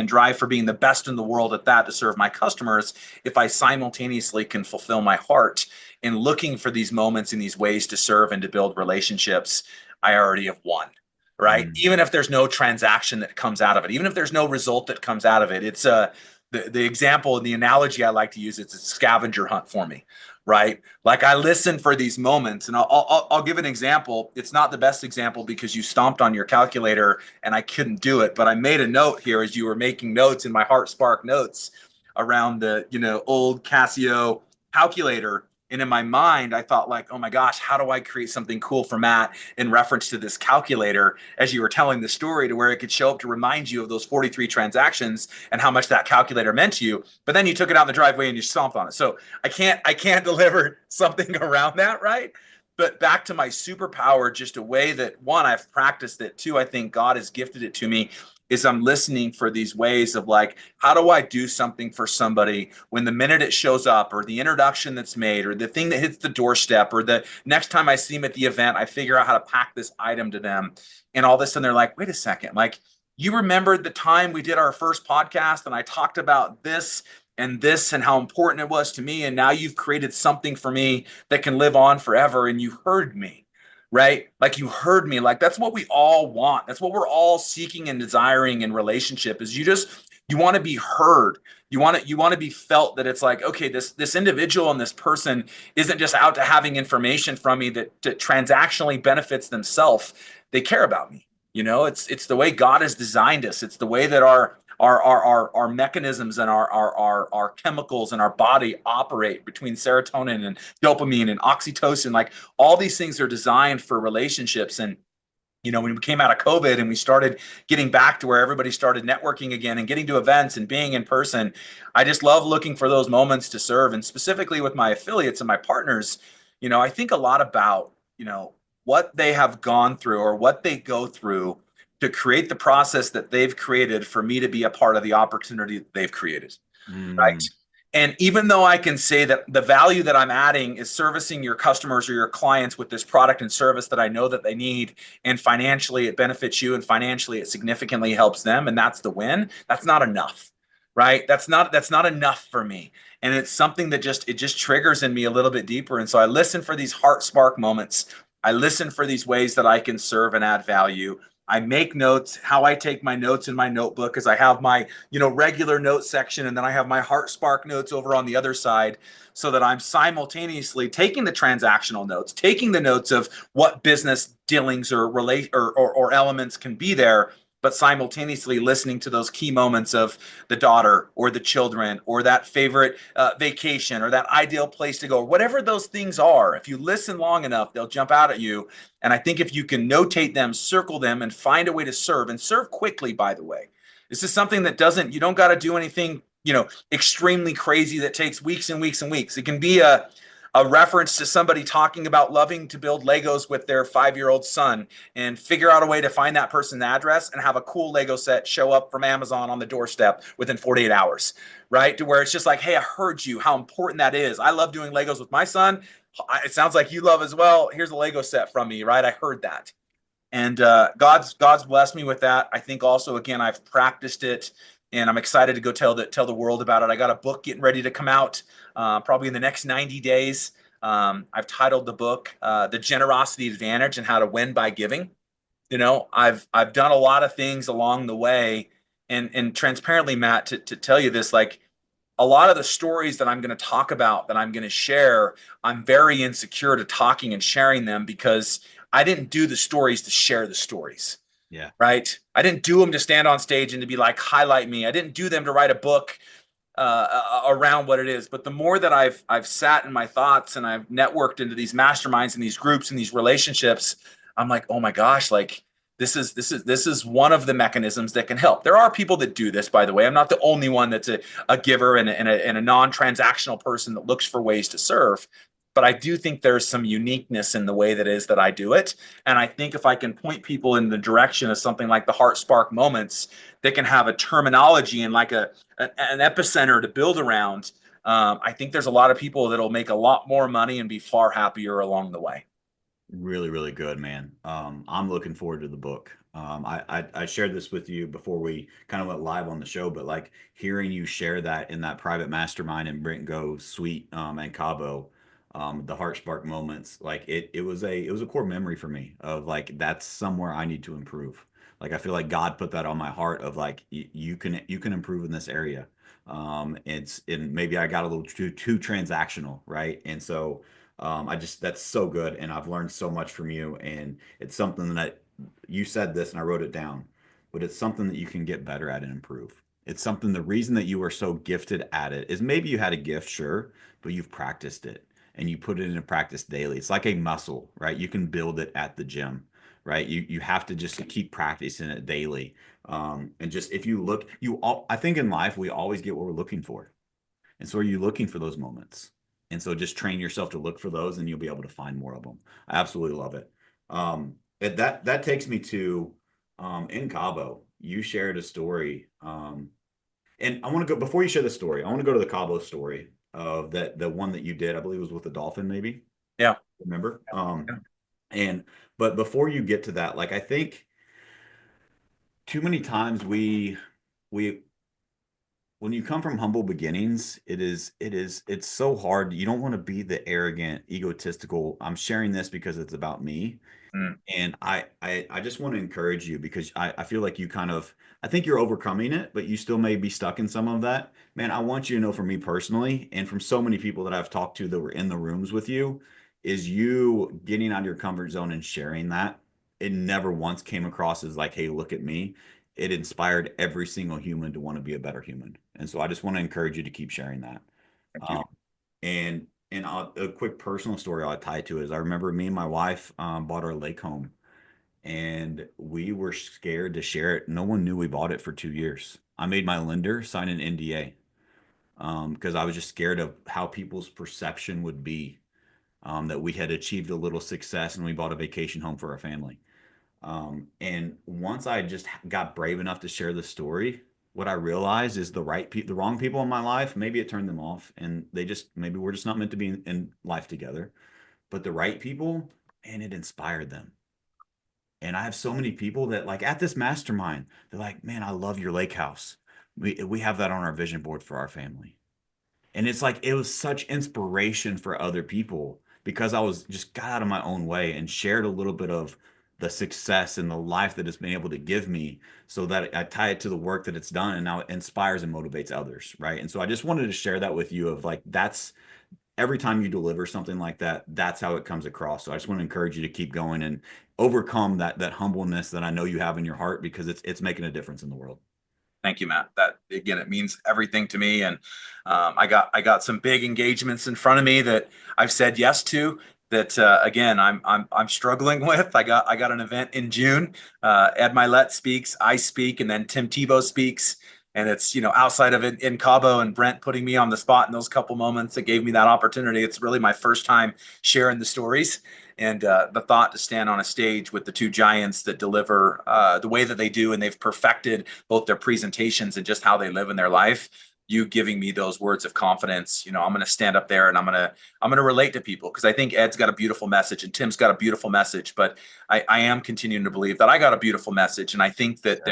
drive for being the best in the world at that to serve my customers, if I simultaneously can fulfill my heart in looking for these moments and these ways to serve and to build relationships, I already have won. Right. Mm. Even if there's no transaction that comes out of it, even if there's no result that comes out of it, it's the example and the analogy I like to use, it's a scavenger hunt for me. Right. Like I listen for these moments, and I'll give an example. It's not the best example because you stomped on your calculator and I couldn't do it, but I made a note here as you were making notes in my Heart Spark notes around the old Casio calculator. And in my mind, I thought like, oh my gosh, how do I create something cool for Matt in reference to this calculator as you were telling the story to where it could show up to remind you of those 43 transactions and how much that calculator meant to you. But then you took it out in the driveway and you stomped on it. So I can't deliver something around that, right? But back to my superpower, just a way that one, I've practiced it. Two, I think God has gifted it to me, is I'm listening for these ways of like, how do I do something for somebody when the minute it shows up, or the introduction that's made, or the thing that hits the doorstep, or the next time I see them at the event, I figure out how to pack this item to them. And all of a sudden they're like, wait a second, like, you remembered the time we did our first podcast and I talked about this and how important it was to me. And now you've created something for me that can live on forever. And you heard me, right? Like you heard me. Like that's what we all want. That's what we're all seeking and desiring in relationship, is you want to be heard. You want to be felt that it's like, okay, this individual and this person isn't just out to having information from me that transactionally benefits themselves. They care about me. It's the way God has designed us. It's the way that our mechanisms and our chemicals in our body operate between serotonin and dopamine and oxytocin. Like all these things are designed for relationships. And when we came out of COVID and we started getting back to where everybody started networking again and getting to events and being in person, I just love looking for those moments to serve. And specifically with my affiliates and my partners, I think a lot about, what they have gone through or what they go through to create the process that they've created for me to be a part of the opportunity that they've created. Right. Mm. And even though I can say that the value that I'm adding is servicing your customers or your clients with this product and service that I know that they need, and financially it benefits you and financially it significantly helps them, and that's the win, that's not enough. Right? That's not enough for me. And it's something that just triggers in me a little bit deeper. And so I listen for these heart spark moments. I listen for these ways that I can serve and add value. I make notes. How I take my notes in my notebook is I have my, regular note section, and then I have my heart spark notes over on the other side, so that I'm simultaneously taking the transactional notes, taking the notes of what business dealings or relate or elements can be there, but simultaneously listening to those key moments of the daughter or the children or that favorite vacation or that ideal place to go, whatever those things are. If you listen long enough, they'll jump out at you. And I think if you can notate them, circle them, and find a way to serve, and serve quickly, by the way, this is something that you don't got to do anything, extremely crazy that takes weeks and weeks and weeks. It can be a reference to somebody talking about loving to build Legos with their 5-year-old son, and figure out a way to find that person's address and have a cool Lego set show up from Amazon on the doorstep within 48 hours, right? To where it's just like, hey, I heard you, how important that is. I love doing Legos with my son. It sounds like you love as well. Here's a Lego set from me, right? I heard that. And God's blessed me with that. I think also, again, I've practiced it, and I'm excited to go tell the world about it. I got a book getting ready to come out probably in the next 90 days. I've titled the book "The Generosity Advantage and How to Win by Giving." I've done a lot of things along the way, and transparently, Matt, to tell you this, like a lot of the stories that I'm going to talk about, that I'm going to share, I'm very insecure to talking and sharing them because I didn't do the stories to share the stories. Yeah. Right? I didn't do them to stand on stage and to be like, highlight me. I didn't do them to write a book around what it is. But the more that I've sat in my thoughts and I've networked into these masterminds and these groups and these relationships, I'm like, oh my gosh, like this is one of the mechanisms that can help. There are people that do this, by the way. I'm not the only one that's a giver and a non-transactional person that looks for ways to serve. But I do think there's some uniqueness in the way that is that I do it. And I think if I can point people in the direction of something like the Heart Spark moments, that can have a terminology and like an epicenter to build around. I think there's a lot of people that'll make a lot more money and be far happier along the way. Really, really good, man. I'm looking forward to the book. I shared this with you before we kind of went live on the show, but like hearing you share that in that private mastermind in Brent Go Suite and Cabo, the heart spark moments, like it was a core memory for me of like that's somewhere I need to improve. Like I feel like God put that on my heart of like you can improve in this area. It's and maybe I got a little too transactional, right? And so I just that's so good, and I've learned so much from you, and it's something that you said this, and I wrote it down, but it's something that you can get better at and improve. It's something the reason that you are so gifted at it is maybe you had a gift, sure, but you've practiced it and you put it into practice daily. It's like a muscle, right? You can build it at the gym, right? You have to just keep practicing it daily. And just if you look, I think in life we always get what we're looking for. And so are you looking for those moments? And so just train yourself to look for those and you'll be able to find more of them. I absolutely love it. That takes me to in Cabo, you shared a story. And I want to go before you share the story, I want to go to the Cabo story of that the one that you did, I believe it was with the dolphin, maybe. Yeah. Remember? Yeah. And but before you get to that, like I think too many times we when you come from humble beginnings, it's so hard. You don't want to be the arrogant, egotistical. I'm sharing this because it's about me. Mm. And I just want to encourage you because I feel like you kind of I think you're overcoming it, but you still may be stuck in some of that. Man, I want you to know from me personally and from so many people that I've talked to that were in the rooms with you, is you getting out of your comfort zone and sharing that. It never once came across as like, hey, look at me. It inspired every single human to want to be a better human. And so I just want to encourage you to keep sharing that. Thank you. Um, and a quick personal story I'll tie to is I remember me and my wife bought our lake home and we were scared to share it. No one knew we bought it for 2 years. I made my lender sign an NDA because I was just scared of how people's perception would be that we had achieved a little success and we bought a vacation home for our family. And once I just got brave enough to share the story, what I realized is the wrong people in my life, maybe it turned them off and they just, maybe we're just not meant to be in life together. But the right people, and it inspired them. And I have so many people that like at this mastermind, they're like, man, I love your lake house. We have that on our vision board for our family. And it's like it was such inspiration for other people because I was just got out of my own way and shared a little bit of the success and the life that it's been able to give me so that I tie it to the work that it's done and now it inspires and motivates others, right? And so I just wanted to share that with you of like that's every time you deliver something like that, that's how it comes across. So I just want to encourage you to keep going and overcome that humbleness that I know you have in your heart because it's making a difference in the world. Thank you, Matt. That again, it means everything to me. And I got some big engagements in front of me that I've said yes to. That again, I'm struggling with. I got an event in June. Ed Milet speaks, I speak, and then Tim Tebow speaks. And it's outside of it in Cabo and Brent putting me on the spot in those couple moments that gave me that opportunity. It's really my first time sharing the stories and the thought to stand on a stage with the two giants that deliver the way that they do, and they've perfected both their presentations and just how they live in their life. You giving me those words of confidence, I'm going to stand up there and I'm going to relate to people because I think Ed's got a beautiful message and Tim's got a beautiful message, but I am continuing to believe that I got a beautiful message, and I think that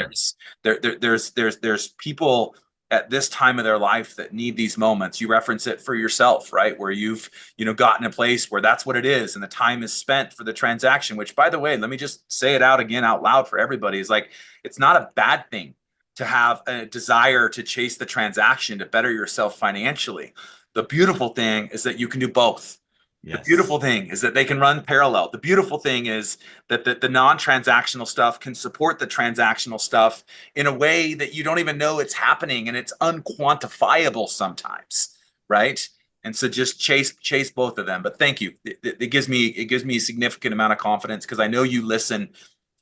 Sure. there's people at this time of their life that need these moments. You reference it for yourself, right? Where you've, gotten a place where that's what it is. And the time is spent for the transaction, which, by the way, let me just say it out again out loud for everybody, is like, it's not a bad thing to have a desire to chase the transaction to better yourself financially. The beautiful thing is that you can do both. The Yes. beautiful thing is that they can run parallel. The beautiful thing is that the non-transactional stuff can support the transactional stuff in a way that you don't even know it's happening, and it's unquantifiable sometimes, right? And so just chase both of them. But thank you. It gives me a significant amount of confidence because I know you listen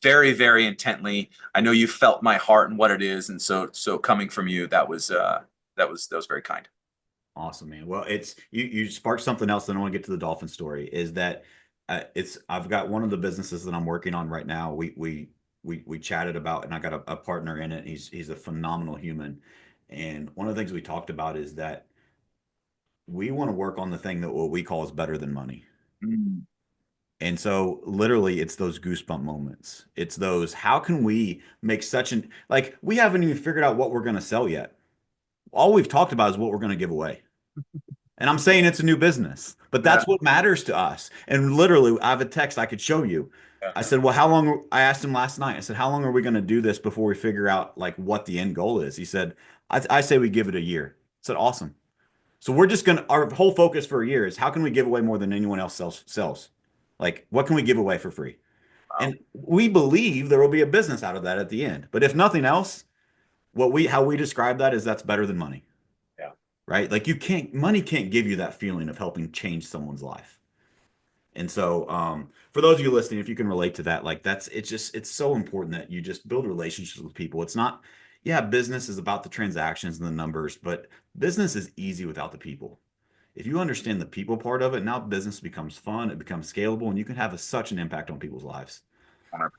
very, very intently. I know you felt my heart and what it is, and so coming from you, that was very kind. Awesome, man. Well, it's you sparked something else that I want to get to the dolphin story is that it's I've got one of the businesses that I'm working on right now. We chatted about, and I got a partner in it. He's a phenomenal human. And one of the things we talked about is that we want to work on the thing that what we call is better than money. Mm. And so literally it's those goosebump moments. It's those, how can we make such an, like, we haven't even figured out what we're going to sell yet. All we've talked about is what we're going to give away. And I'm saying it's a new business, but Yeah. that's what matters to us. And literally, I have a text I could show you. Yeah. I said, well, how long? I asked him last night. I said, how long are we going to do this before we figure out like what the end goal is? He said, I say we give it a year. I said, awesome. So we're just going to, our whole focus for a year is how can we give away more than anyone else sells? Like, what can we give away for free? Wow. And we believe there will be a business out of that at the end. But if nothing else, how we describe that is that's better than money, Yeah. right? Like money can't give you that feeling of helping change someone's life. And so, for those of you listening, if you can relate to that, like it's so important that you just build relationships with people. It's not, yeah, business is about the transactions and the numbers, but business is easy without the people. If you understand the people part of it, now business becomes fun, it becomes scalable, and you can have such an impact on people's lives. 100%.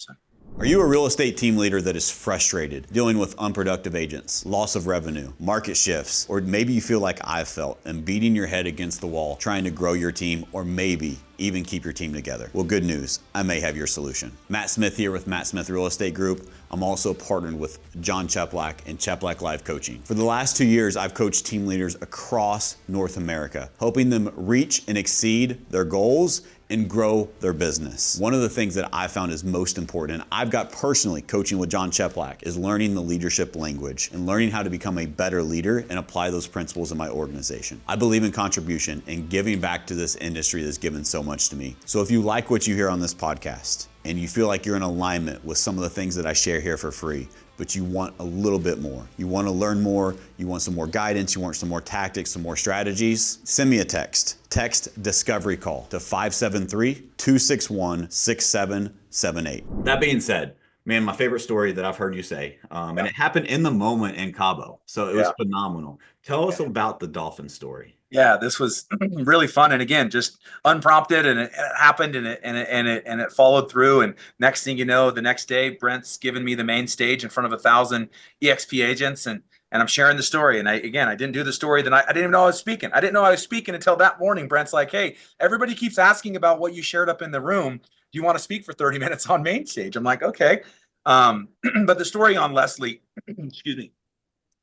Are you a real estate team leader that is frustrated, dealing with unproductive agents, loss of revenue, market shifts, or maybe you feel like I've felt and beating your head against the wall trying to grow your team or maybe even keep your team together? Well, good news, I may have your solution. Matt Smith here with Matt Smith Real Estate Group. I'm also partnered with John Cheplack and Cheplack Life Coaching. For the last 2 years, I've coached team leaders across North America, helping them reach and exceed their goals and grow their business. One of the things that I found is most important, and I've got personally coaching with John Cheplack, is learning the leadership language and learning how to become a better leader and apply those principles in my organization. I believe in contribution and giving back to this industry that's given so much to me. So if you like what you hear on this podcast and you feel like you're in alignment with some of the things that I share here for free, but you want a little bit more, you want to learn more, you want some more guidance, you want some more tactics, some more strategies, send me a text. Text Discovery Call to 573-261-6778. That being said, man, my favorite story that I've heard you say, and it happened in the moment in Cabo, so it was Yeah. phenomenal. Tell us about the dolphin story. Yeah, this was really fun, and again, just unprompted, and it happened, and it followed through. And next thing you know, the next day, Brent's given me the main stage in front of 1,000 EXP agents, and I'm sharing the story. And I didn't do the story. Then I didn't even know I was speaking. I didn't know I was speaking until that morning. Brent's like, "Hey, everybody keeps asking about what you shared up in the room. Do you want to speak for 30 minutes on main stage?" I'm like, "Okay." But the story on Leslie, excuse me.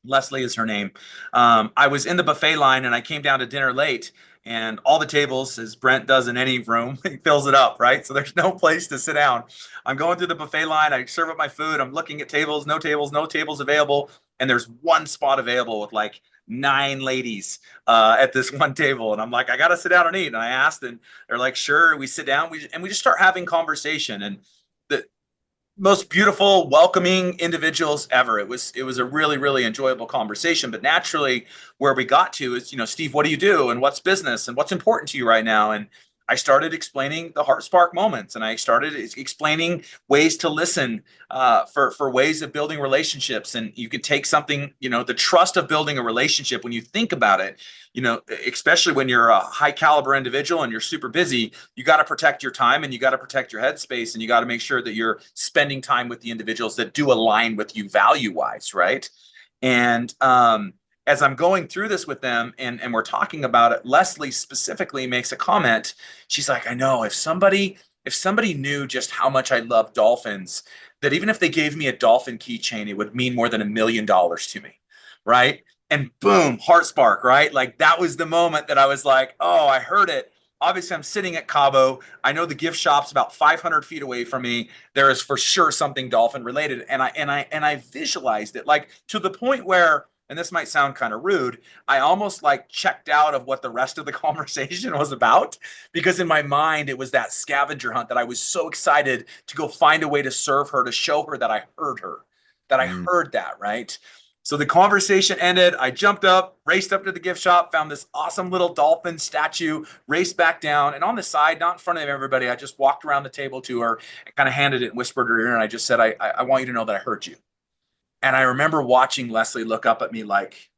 Leslie is her name. I was in the buffet line and I came down to dinner late, and all the tables, as Brent does in any room, he fills it up, right? So there's no place to sit down. I'm going through the buffet line. I serve up my food. I'm looking at tables, no tables, no tables available. And there's one spot available with like 9 ladies at this one table. And I'm like, I got to sit down and eat. And I asked, and they're like, sure. We sit down, and we just start having conversation. And the most beautiful, welcoming individuals ever. It was a really, really enjoyable conversation. But naturally, where we got to is, Steve, what do you do, and what's business, and what's important to you right now? And I started explaining the heart spark moments, and I started explaining ways to listen, for ways of building relationships. And you could take something, the trust of building a relationship. When you think about it, especially when you're a high caliber individual and you're super busy, you got to protect your time, and you got to protect your headspace, and you got to make sure that you're spending time with the individuals that do align with you value wise, right? And as I'm going through this with them, and we're talking about it, Leslie specifically makes a comment. She's like, I know, if somebody knew just how much I love dolphins, that even if they gave me a dolphin keychain, it would mean more than $1 million to me, right? and boom, heart spark, right? Like that was the moment that I was like, oh, I heard it. Obviously, I'm sitting at Cabo. I know the gift shop's about 500 feet away from me. There is for sure something dolphin related, and I visualized it like to the point where, and this might sound kind of rude, I almost like checked out of what the rest of the conversation was about because in my mind it was that scavenger hunt that I was so excited to go find a way to serve her, to show her that I heard her, that I Mm. heard that, right? So the conversation ended. I jumped up, raced up to the gift shop, found this awesome little dolphin statue, raced back down. And on the side, not in front of everybody, I just walked around the table to her and kind of handed it and whispered her ear. And I just said, I want you to know that I heard you. And I remember watching Leslie look up at me like,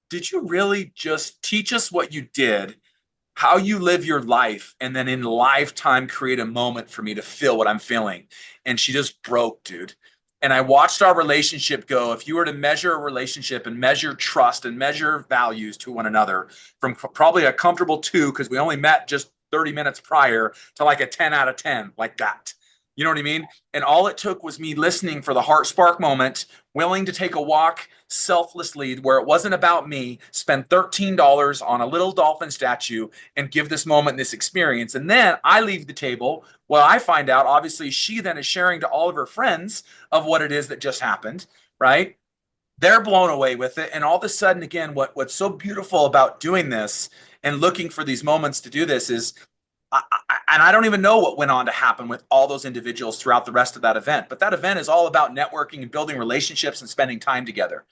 did you really just teach us what you did, how you live your life, and then in lifetime create a moment for me to feel what I'm feeling? And she just broke, dude. And I watched our relationship go. If you were to measure a relationship and measure trust and measure values to one another from probably a comfortable 2, because we only met just 30 minutes prior, to like a 10 out of 10, like that. You know what I mean? And all it took was me listening for the heart spark moment, willing to take a walk selflessly where it wasn't about me, spend $13 on a little dolphin statue and give this moment this experience. And then I leave the table. Well, I find out, obviously, she then is sharing to all of her friends of what it is that just happened, right? They're blown away with it. And all of a sudden, again, what's so beautiful about doing this and looking for these moments to do this is and I don't even know what went on to happen with all those individuals throughout the rest of that event. But that event is all about networking and building relationships and spending time together.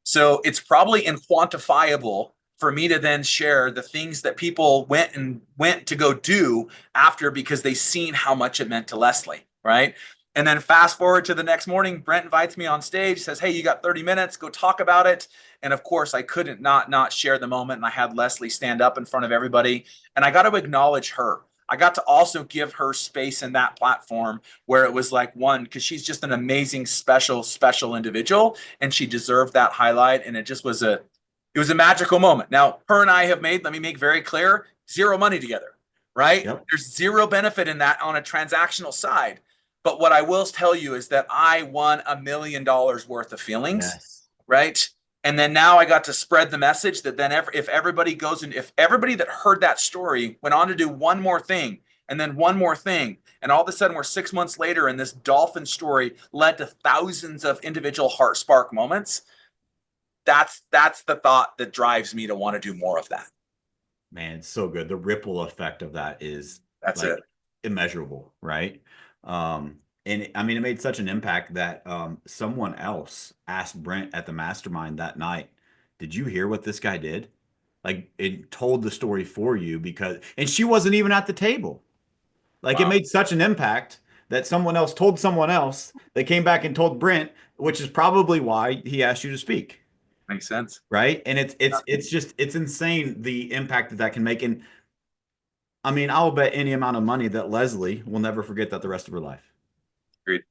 So it's probably inquantifiable for me to then share the things that people went to go do after because they seen how much it meant to Leslie, right? And then fast forward to the next morning, Brent invites me on stage, says, "Hey, you got 30 minutes, go talk about it." And of course, I couldn't not share the moment. And I had Leslie stand up in front of everybody. And I got to acknowledge her. I got to also give her space in that platform where it was like, one, because she's just an amazing, special individual, and she deserved that highlight. And it was a magical moment. Now, her and I have made, let me make very clear, zero money together, right? Yep. There's zero benefit in that on a transactional side. But what I will tell you is that I won $1 million worth of feelings, Yes. right? And then now I got to spread the message that then if everybody goes and if everybody that heard that story went on to do one more thing and then one more thing, and all of a sudden we're 6 months later and this dolphin story led to thousands of individual heart spark moments. That's the thought that drives me to want to do more of that. Man, it's so good. The ripple effect of that is That's like it. immeasurable, right? And I mean, it made such an impact that someone else asked Brent at the mastermind that night, "Did you hear what this guy did?" Like it told the story for you because, and she wasn't even at the table. Like it Wow. made such an impact that someone else told someone else. They came back and told Brent, which is probably why he asked you to speak, Makes sense. right? And it's just it's insane the impact that that can make. And I mean, I'll bet any amount of money that Leslie will never forget that the rest of her life. Agreed.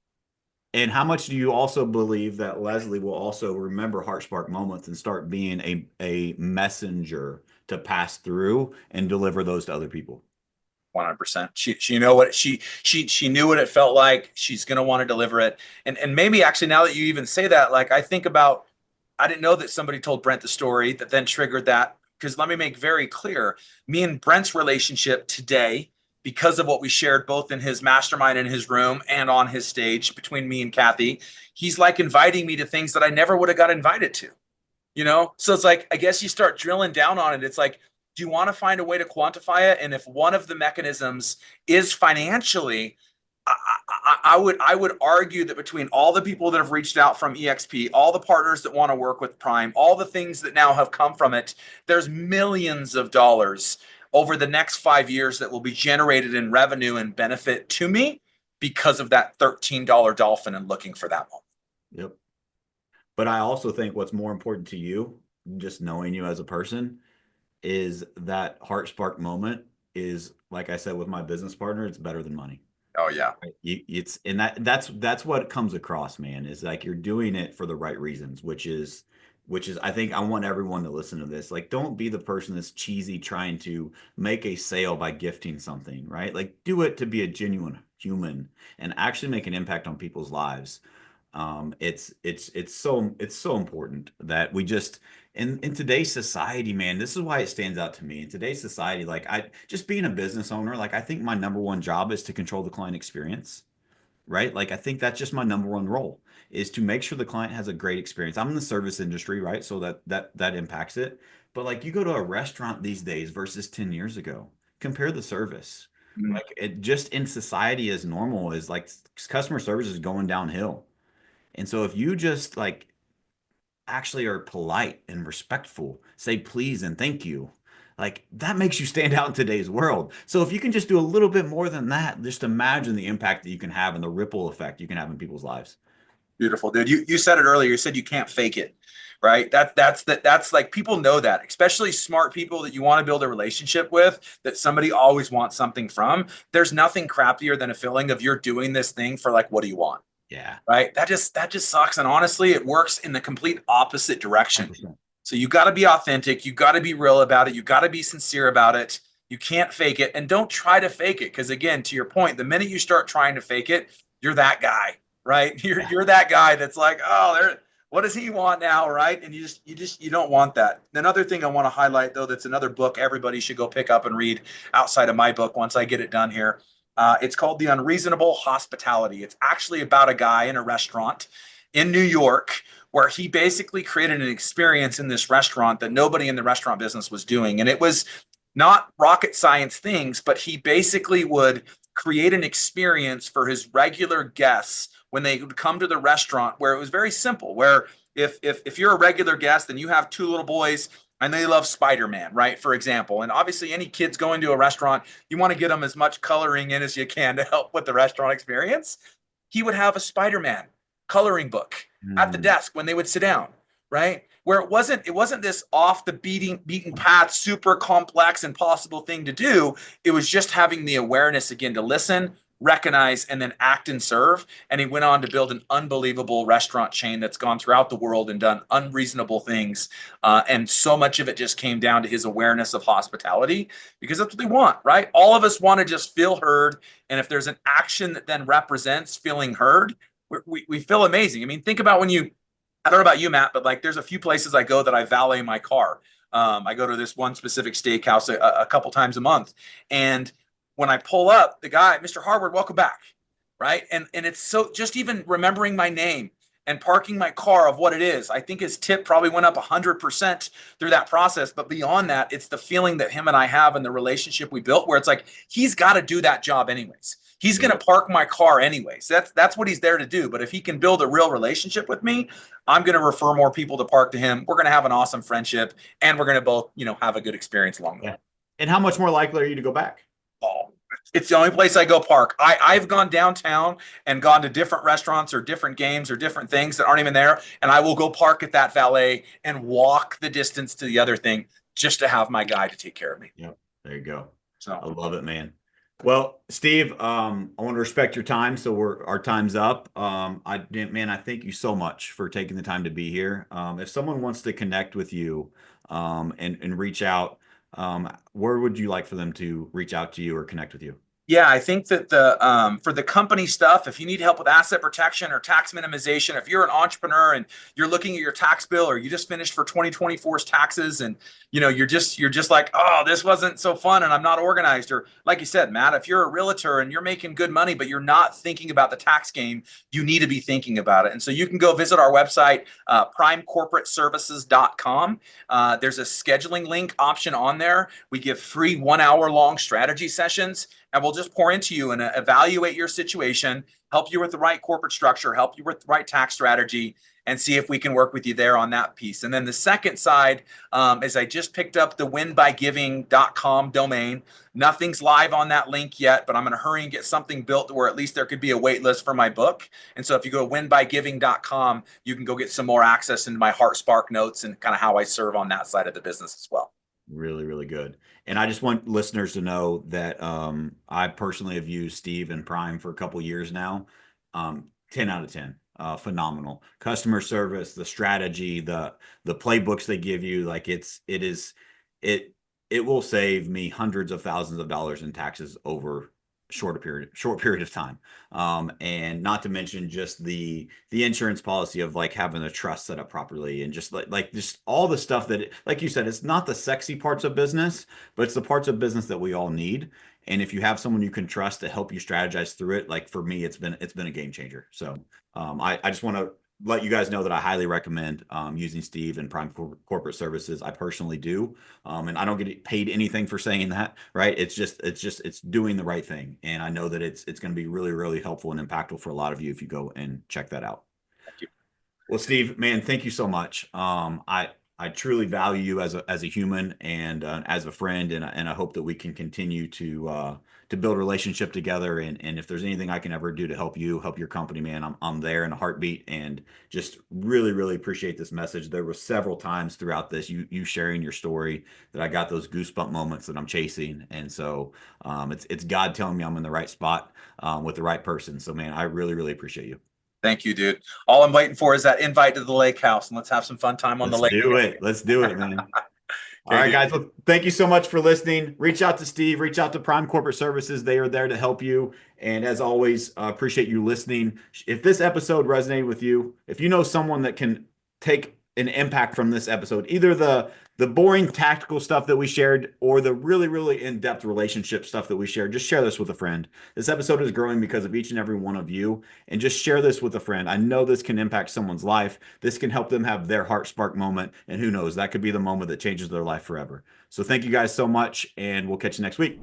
And how much do you also believe that Leslie will also remember Heart Spark moments and start being a messenger to pass through and deliver those to other people? 100%. She know what she knew what it felt like. She's gonna want to deliver it. And maybe actually now that you even say that, like I think about, I didn't know that somebody told Brent the story that then triggered that. Because let me make very clear, me and Brent's relationship today, because of what we shared both in his mastermind in his room and on his stage between me and Kathy, he's like inviting me to things that I never would have got invited to. So it's like I guess you start drilling down on it. It's like, do you want to find a way to quantify it? And if one of the mechanisms is financially, I would argue that between all the people that have reached out from EXP, all the partners that want to work with Prime, all the things that now have come from it, there's millions of dollars over the next 5 years that will be generated in revenue and benefit to me because of that $13 dolphin and looking for that moment. Yep. But I also think what's more important to you, just knowing you as a person, is that heart spark moment is, like I said with my business partner, it's better than money. Oh yeah. Right. It's and that's what comes across, man, is like you're doing it for the right reasons, which is I think I want everyone to listen to this. Like, don't be the person that's cheesy trying to make a sale by gifting something, right? Like, do it to be a genuine human and actually make an impact on people's lives. It's so important that we just in today's society, man, this is why it stands out to me. In today's society, like I just being a business owner, like I think my number one job is to control the client experience, right? Like I think that's just my number one role is to make sure the client has a great experience. I'm in the service industry, right? So that impacts it. But like you go to a restaurant these days versus 10 years ago, compare the service. Mm. Like it just in society as normal is like customer service is going downhill. And so if you just like actually are polite and respectful, say please and thank you, like that makes you stand out in today's world. So if you can just do a little bit more than that, just imagine the impact that you can have and the ripple effect you can have in people's lives. Beautiful, dude. You said it earlier. You said you can't fake it, right? That's like people know that, especially smart people that you want to build a relationship with, that somebody always wants something from. There's nothing crappier than a feeling of you're doing this thing for like, what do you want? Yeah. Right? That just sucks. And honestly, it works in the complete opposite direction. 100%. So you got to be authentic. You got to be real about it. You got to be sincere about it. You can't fake it, and don't try to fake it. Because again, to your point, the minute you start trying to fake it, you're that guy, right? Yeah. You're that guy that's like, oh, there. What does he want now, right? And you don't want that. Another thing I want to highlight, though, that's another book everybody should go pick up and read outside of my book once I get it done here. It's called The Unreasonable Hospitality. It's actually about a guy in a restaurant in New York where he basically created an experience in this restaurant that nobody in the restaurant business was doing. And it was not rocket science things, but he basically would create an experience for his regular guests when they would come to the restaurant where it was very simple, where if you're a regular guest and you have two little boys and they love Spider-Man, right? For example, and obviously any kids going to a restaurant, you want to get them as much coloring in as you can to help with the restaurant experience. He would have a Spider-Man coloring book at the Mm, desk when they would sit down, right? Where it wasn't this off the beaten path, super complex, impossible thing to do. It was just having the awareness again to listen, recognize, and then act and serve. And he went on to build an unbelievable restaurant chain that's gone throughout the world and done unreasonable things. And so much of it just came down to his awareness of hospitality, because that's what they want, right? All of us want to just feel heard. And if there's an action that then represents feeling heard, we feel amazing. I mean, think about when you, I don't know about you, Matt, but like there's a few places I go that I valet my car. I go to this one specific steakhouse a couple times a month. And when I pull up, the guy, Mr. Harward, welcome back. Right. And it's so just even remembering my name and parking my car of what it is. I think his tip probably went up 100% through that process. But beyond that, it's the feeling that him and I have and the relationship we built where it's like, he's got to do that job anyways. He's going yep. to park my car anyways. That's what he's there to do. But if he can build a real relationship with me, I'm going to refer more people to park to him. We're going to have an awesome friendship, and we're going to both, have a good experience along the way. Yeah. And how much more likely are you to go back? Oh, it's the only place I go park. I've gone downtown and gone to different restaurants or different games or different things that aren't even there. And I will go park at that valet and walk the distance to the other thing just to have my guy to take care of me. Yep. There you go. I So love it, man. Well, Steve, I want to respect your time, so our time's up. I thank you so much for taking the time to be here. If someone wants to connect with you, and reach out, where would you like for them to reach out to you or connect with you? yeah, I think that the for the company stuff, if you need help with asset protection or tax minimization, if you're an entrepreneur and you're looking at your tax bill, or you just finished for 2024's taxes, and you're just like, oh, this wasn't so fun and I'm not organized, or like you said, Matt, if you're a realtor and you're making good money but you're not thinking about the tax game, you need to be thinking about it. And so you can go visit our website, primecorporateservices.com. There's a scheduling link option on there. We give free 1 hour long strategy sessions, and we'll just pour into you and evaluate your situation, help you with the right corporate structure, help you with the right tax strategy, and see if we can work with you there on that piece. And then the second side is I just picked up the winbygiving.com domain. Nothing's live on that link yet, but I'm going to hurry and get something built where at least there could be a wait list for my book. And so if you go to winbygiving.com, you can go get some more access into my Heart Spark notes and kind of how I serve on that side of the business as well. Really, really good. And I just want listeners to know that I personally have used Steve and Prime for a couple years now. 10 out of 10. Phenomenal. Customer service, the strategy, the playbooks they give you, like it will save me hundreds of thousands of dollars in taxes over short period of time. And not to mention just the insurance policy of like having the trust set up properly, and just like just all the stuff that like you said, it's not the sexy parts of business, but it's the parts of business that we all need. And if you have someone you can trust to help you strategize through it, like for me, it's been a game changer. So I just want to let you guys know that I highly recommend using Steve and Prime Corporate Services. I personally do, and I don't get paid anything for saying that, right? It's doing the right thing, and I know that it's going to be really, really helpful and impactful for a lot of you if you go and check that out. Thank you. Well, Steve, man, thank you so much. I truly value you as a human and as a friend, and I hope that we can continue to build a relationship together. And if there's anything I can ever do to help you, help your company, man, I'm there in a heartbeat. And just really, really appreciate this message. There were several times throughout this you sharing your story that I got those goosebump moments that I'm chasing, and so it's God telling me I'm in the right spot with the right person. So, man, I really, really appreciate you. Thank you, dude. All I'm waiting for is that invite to the lake house, and let's have some fun time on the Let's lake. do it. Let's do it, man. All Okay, right, dude. guys. Well, thank you so much for listening. Reach out to Steve, reach out to Prime Corporate Services. They are there to help you. And as always, appreciate you listening. If this episode resonated with you, if you know someone that can take an impact from this episode, either the boring tactical stuff that we shared or the really, really in-depth relationship stuff that we shared, just share this with a friend. This episode is growing because of each and every one of you. And just share this with a friend. I know this can impact someone's life. This can help them have their heart spark moment. And who knows, that could be the moment that changes their life forever. So thank you guys so much, and we'll catch you next week.